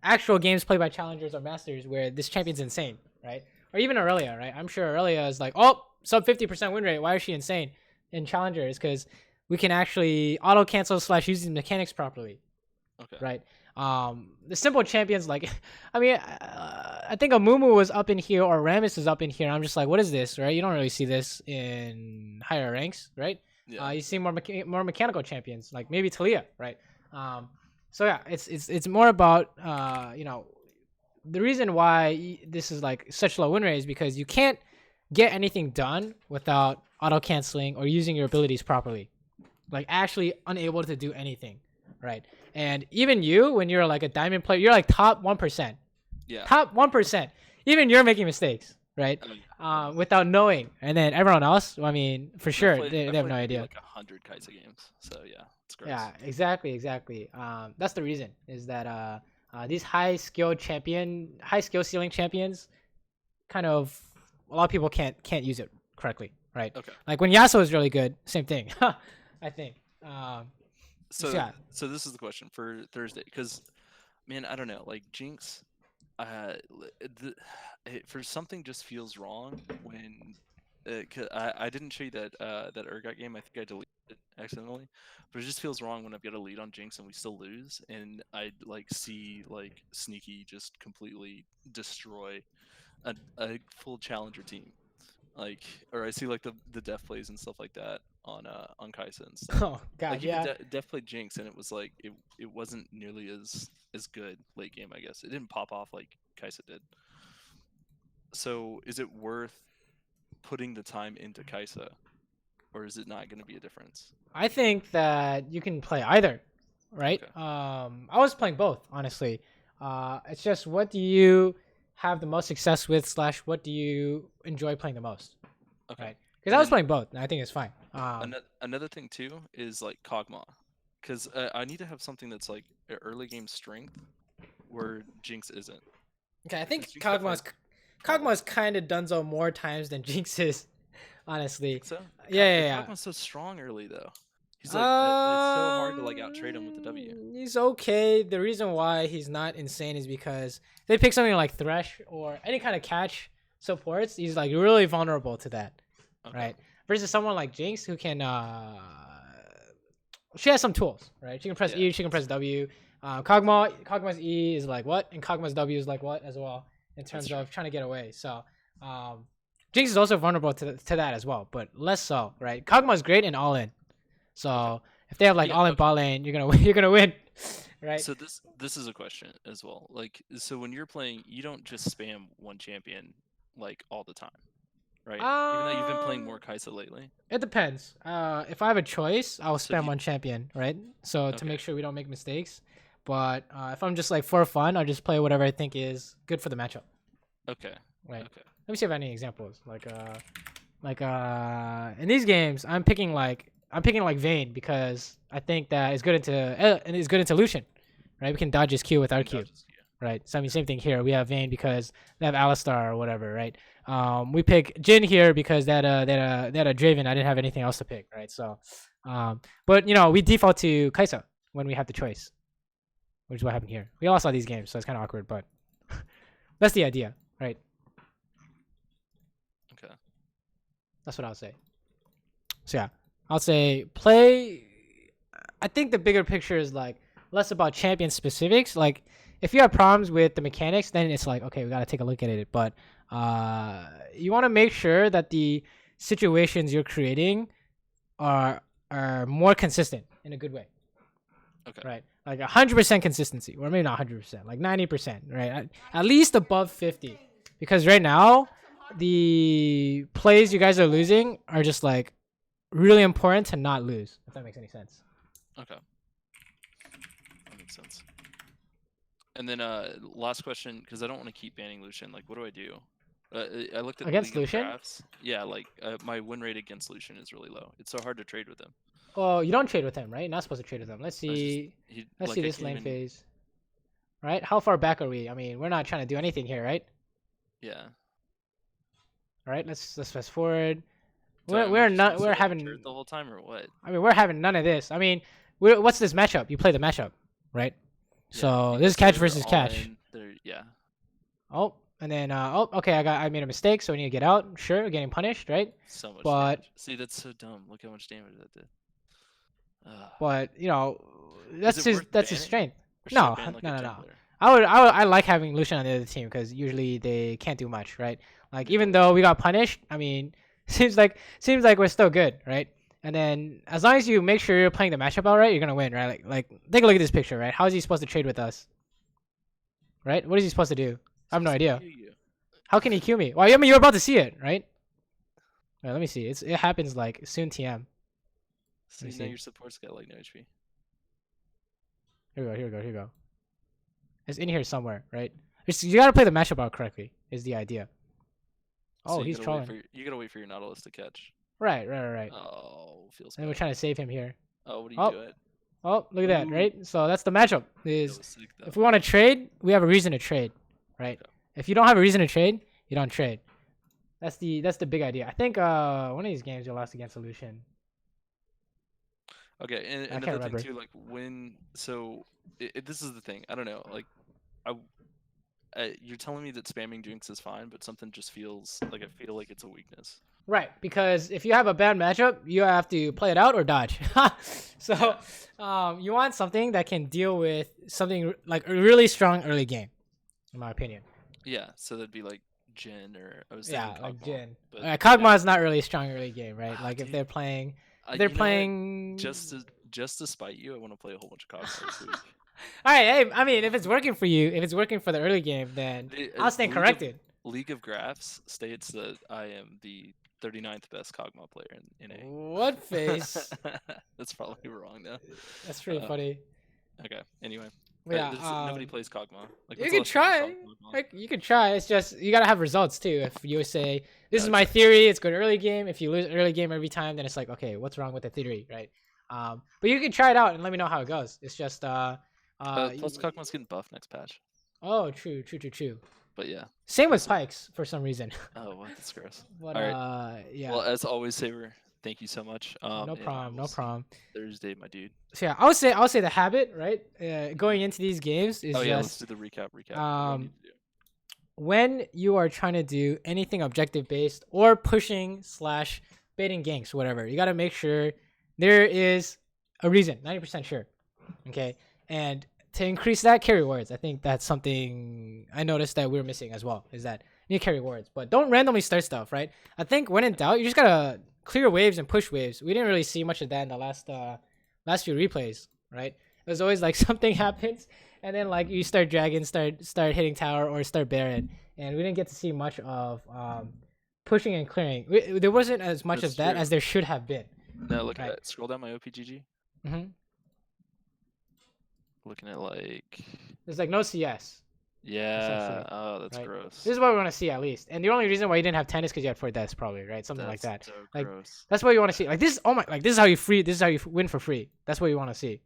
actual games played by challengers or masters where this champion's insane, right? Or even Aurelia, right? I'm sure Aurelia is like, oh, sub 50% win rate. Why is she insane in challengers? Because we can actually auto cancel / use these mechanics properly, right? The simple champions like, I mean, I think a Mumu was up in here or Rammus is up in here. I'm just like, what is this, right? You don't really see this in higher ranks, right? Yeah. You see more mechanical champions like maybe Talia, right? So yeah, it's more about you know, the reason why this is like such low win rate is because you can't get anything done without auto canceling or using your abilities properly, like actually unable to do anything, right? And even you, when you're like a diamond player, you're like top 1%. Yeah. Top 1%. Even you're making mistakes, right? Without knowing, and then everyone else, I mean, for sure, they have no idea. Like 100 Kaisa games, so yeah, it's great. Yeah, exactly. That's the reason is that these high skill ceiling champions, kind of a lot of people can't use it correctly, right? Okay. Like when Yasuo is really good, same thing, I think. So yeah. So this is the question for Thursday, because, man, I don't know, like Jinx. For something just feels wrong when I didn't show you that Urgot game. I think I deleted it accidentally, but it just feels wrong when I've got a lead on Jinx and we still lose, and I like see like Sneaky just completely destroy a full challenger team, like, or I see like the def plays and stuff like that on Kaisa and stuff. Oh god, like, yeah. Def played Jinx and it was like it wasn't nearly as good late game. I guess it didn't pop off like Kaisa did. So is it worth putting the time into Kaisa, or is it not going to be a difference? I think that you can play either, right? Okay. I was playing both, honestly. It's just, what do you have the most success with / what do you enjoy playing the most? Okay. Right? Because I was playing both, and I think it's fine. Another thing too is like Kog'Maw, because I need to have something that's like early game strength where Jinx isn't. Okay, I think Kog'Maw's kind of donezo more times than Jinx is, honestly. So yeah. Kog'Maw's so strong early though. He's like it's so hard to like out trade him with the W. He's okay. The reason why he's not insane is because they pick something like Thresh or any kind of catch supports. He's like really vulnerable to that, right? Versus someone like Jinx who can she has some tools, right? She can press E, she can press W. Kog'Maw's E is like what, and Kog'Maw's W is like what as well in terms of trying to get away. So Jinx is also vulnerable to that as well, but less so, right? Kog'Maw's great in all in. So if they have like all in ball lane, you're gonna win, right? So this is a question as well. Like, so when you're playing, you don't just spam one champion like all the time, right? Even though you've been playing more Kaisa lately. It depends. If I have a choice, I'll spam one champion, right? So to make sure we don't make mistakes. But if I'm just like for fun, I'll just play whatever I think is good for the matchup. Okay. Right. Okay. Let me see if I have any examples. Like in these games, I'm picking like Vayne because I think that is good into Lucian, right? We can dodge his Q with our Q, right? So I mean, same thing here. We have Vayne because they have Alistar or whatever, right? We pick Jhin here because they had a Draven. I didn't have anything else to pick, right? So, but you know, we default to Kaisa when we have the choice, which is what happened here. We all saw these games, so it's kind of awkward, but that's the idea, right? Okay. That's what I would say. So yeah, I'll say play. I think the bigger picture is like less about champion specifics. Like if you have problems with the mechanics, then it's like, okay, we got to take a look at it. But you want to make sure that the situations you're creating are more consistent in a good way. Okay. Right, like 100% consistency, or maybe not 100%, like 90%, right? At least above 50, because right now the plays you guys are losing are just like really important to not lose. If that makes any sense. Okay. That makes sense. And then last question, because I don't want to keep banning Lucian. Like, what do I do? I looked at Against the League Lucian? of Drafts. Yeah, like my win rate against Lucian is really low. It's so hard to trade with him. Oh, you don't trade with him, right? You're not supposed to trade with him. Let's see. Let's see this lane phase. Right? How far back are we? I mean, we're not trying to do anything here, right? Yeah. All right. Let's fast forward. We're having the whole time or what? I mean, we're having none of this. I mean, what's this matchup? You play the matchup, right? Yeah, so this is catch versus catch. Yeah. Oh, and then okay, I made a mistake, so we need to get out. Sure, we're getting punished, right? So much damage. See, that's so dumb. Look how much damage that did. But you know, that's his strength. No. I like having Lucian on the other team because usually they can't do much, right? Like even though we got punished, I mean, seems like we're still good, right? And then as long as you make sure you're playing the matchup out right, you're gonna win, right? Like take a look at this picture, right? How is he supposed to trade with us? Right? What is he supposed to do? I have no idea. How can he kill me? Well, I mean, you're about to see it, right? Wait, let me see. It happens like soon TM. See, now your support's got like no HP. Here we go. It's in here somewhere, right? You gotta play the matchup out correctly, is the idea. Oh, so he's trolling. You gotta wait for your Nautilus to catch. Right. Oh, feels bad. And we're trying to save him here. Oh, what are you doing? Oh, look at that, right? So that's the matchup. If we want to trade, we have a reason to trade, right? Okay. If you don't have a reason to trade, you don't trade. That's the big idea. I think one of these games you'll last against Solution. Okay, and another thing too, like this is the thing. I don't know, like you're telling me that spamming Jinx is fine, but something just feels like I feel like it's a weakness. Right, because if you have a bad matchup, you have to play it out or dodge. So, you want something that can deal with something like a really strong early game, in my opinion. Yeah, so that'd be like Jhin or I was thinking Kog'Maw, like Jhin. Kog'Maw is not really strong early game, right? Like dude, if they're playing, just to spite you, I want to play a whole bunch of Kog'Maw this week. All right, hey, I mean, if it's working for you, if it's working for the early game, then I'll stand corrected. League of Graphs states that I am the 39th best Kog'Maw player in A. What face? That's probably wrong though. That's pretty funny. Okay. Anyway. Yeah. Nobody plays Kog'Maw. Like, you can try. Like, you can try. It's just you gotta have results too. If you say this is my theory, it's good early game. If you lose early game every time, then it's like okay, what's wrong with the theory, right? But you can try it out and let me know how it goes. It's just plus Kog'Maw's getting buffed next patch. Oh, true. But yeah. Same with Spikes for some reason. Oh, what? That's gross. But, all right. Yeah. Well, as always, Saber, thank you so much. No problem. Thursday, my dude. So yeah, I would say the habit, right? Going into these games is let's do the recap. When you are trying to do anything objective based or pushing / baiting ganks, whatever, you got to make sure there is a reason. 90% sure. Okay, and to increase that, carry wards. I think that's something I noticed that we're missing as well. Is that you need to carry wards, but don't randomly start stuff, right? I think when in doubt, you just gotta clear waves and push waves. We didn't really see much of that in the last few replays, right? It was always like something happens, and then like you start dragon, start hitting tower or start Baron, and we didn't get to see much of pushing and clearing. There wasn't as much of that as there should have been. No, look at that. Scroll down my OPGG. Looking at like there's like no CS. Yeah. Oh, that's gross. This is what we want to see at least. And the only reason why you didn't have 10 is because you had 4 deaths, probably, right? Something like that. So like gross. that's what you want to see. Like this. Oh my! Like this is how you free. This is how you win for free. That's what you want to see.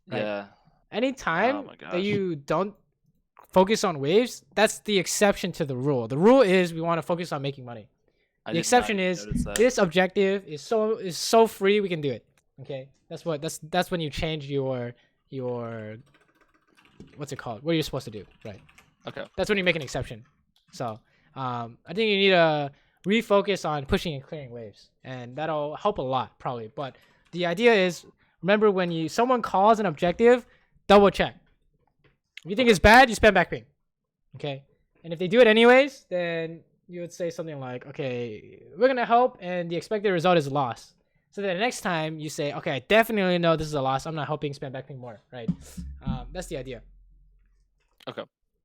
Right? Yeah. Anytime that you don't focus on waves, that's the exception to the rule. The rule is we want to focus on making money. The exception is this objective is so free we can do it. Okay. That's when you change your what's it called? What you're supposed to do, right? Okay. That's when you make an exception. So, I think you need to refocus on pushing and clearing waves, and that'll help a lot, probably. But the idea is, remember when someone calls an objective, double check. If you think it's bad, you spam back ping. Okay. And if they do it anyways, then you would say something like, okay, we're gonna help, and the expected result is loss. So that the next time you say, okay, I definitely know this is a loss. I'm not helping spam backping more, right? That's the idea. Okay.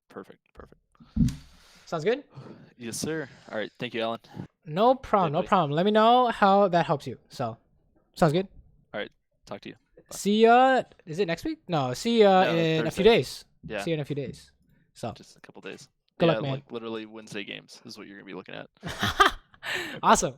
Perfect. Sounds good? Yes, sir. All right. Thank you, Alan. No problem. No problem. Let me know how that helps you. So, sounds good. All right. Talk to you. Bye. See ya. Is it next week? No. See ya in Thursday. a few days. Yeah. See you in a few days. So. Just a couple days. Good luck, man. Like literally Wednesday games is what you're gonna be looking at. Awesome.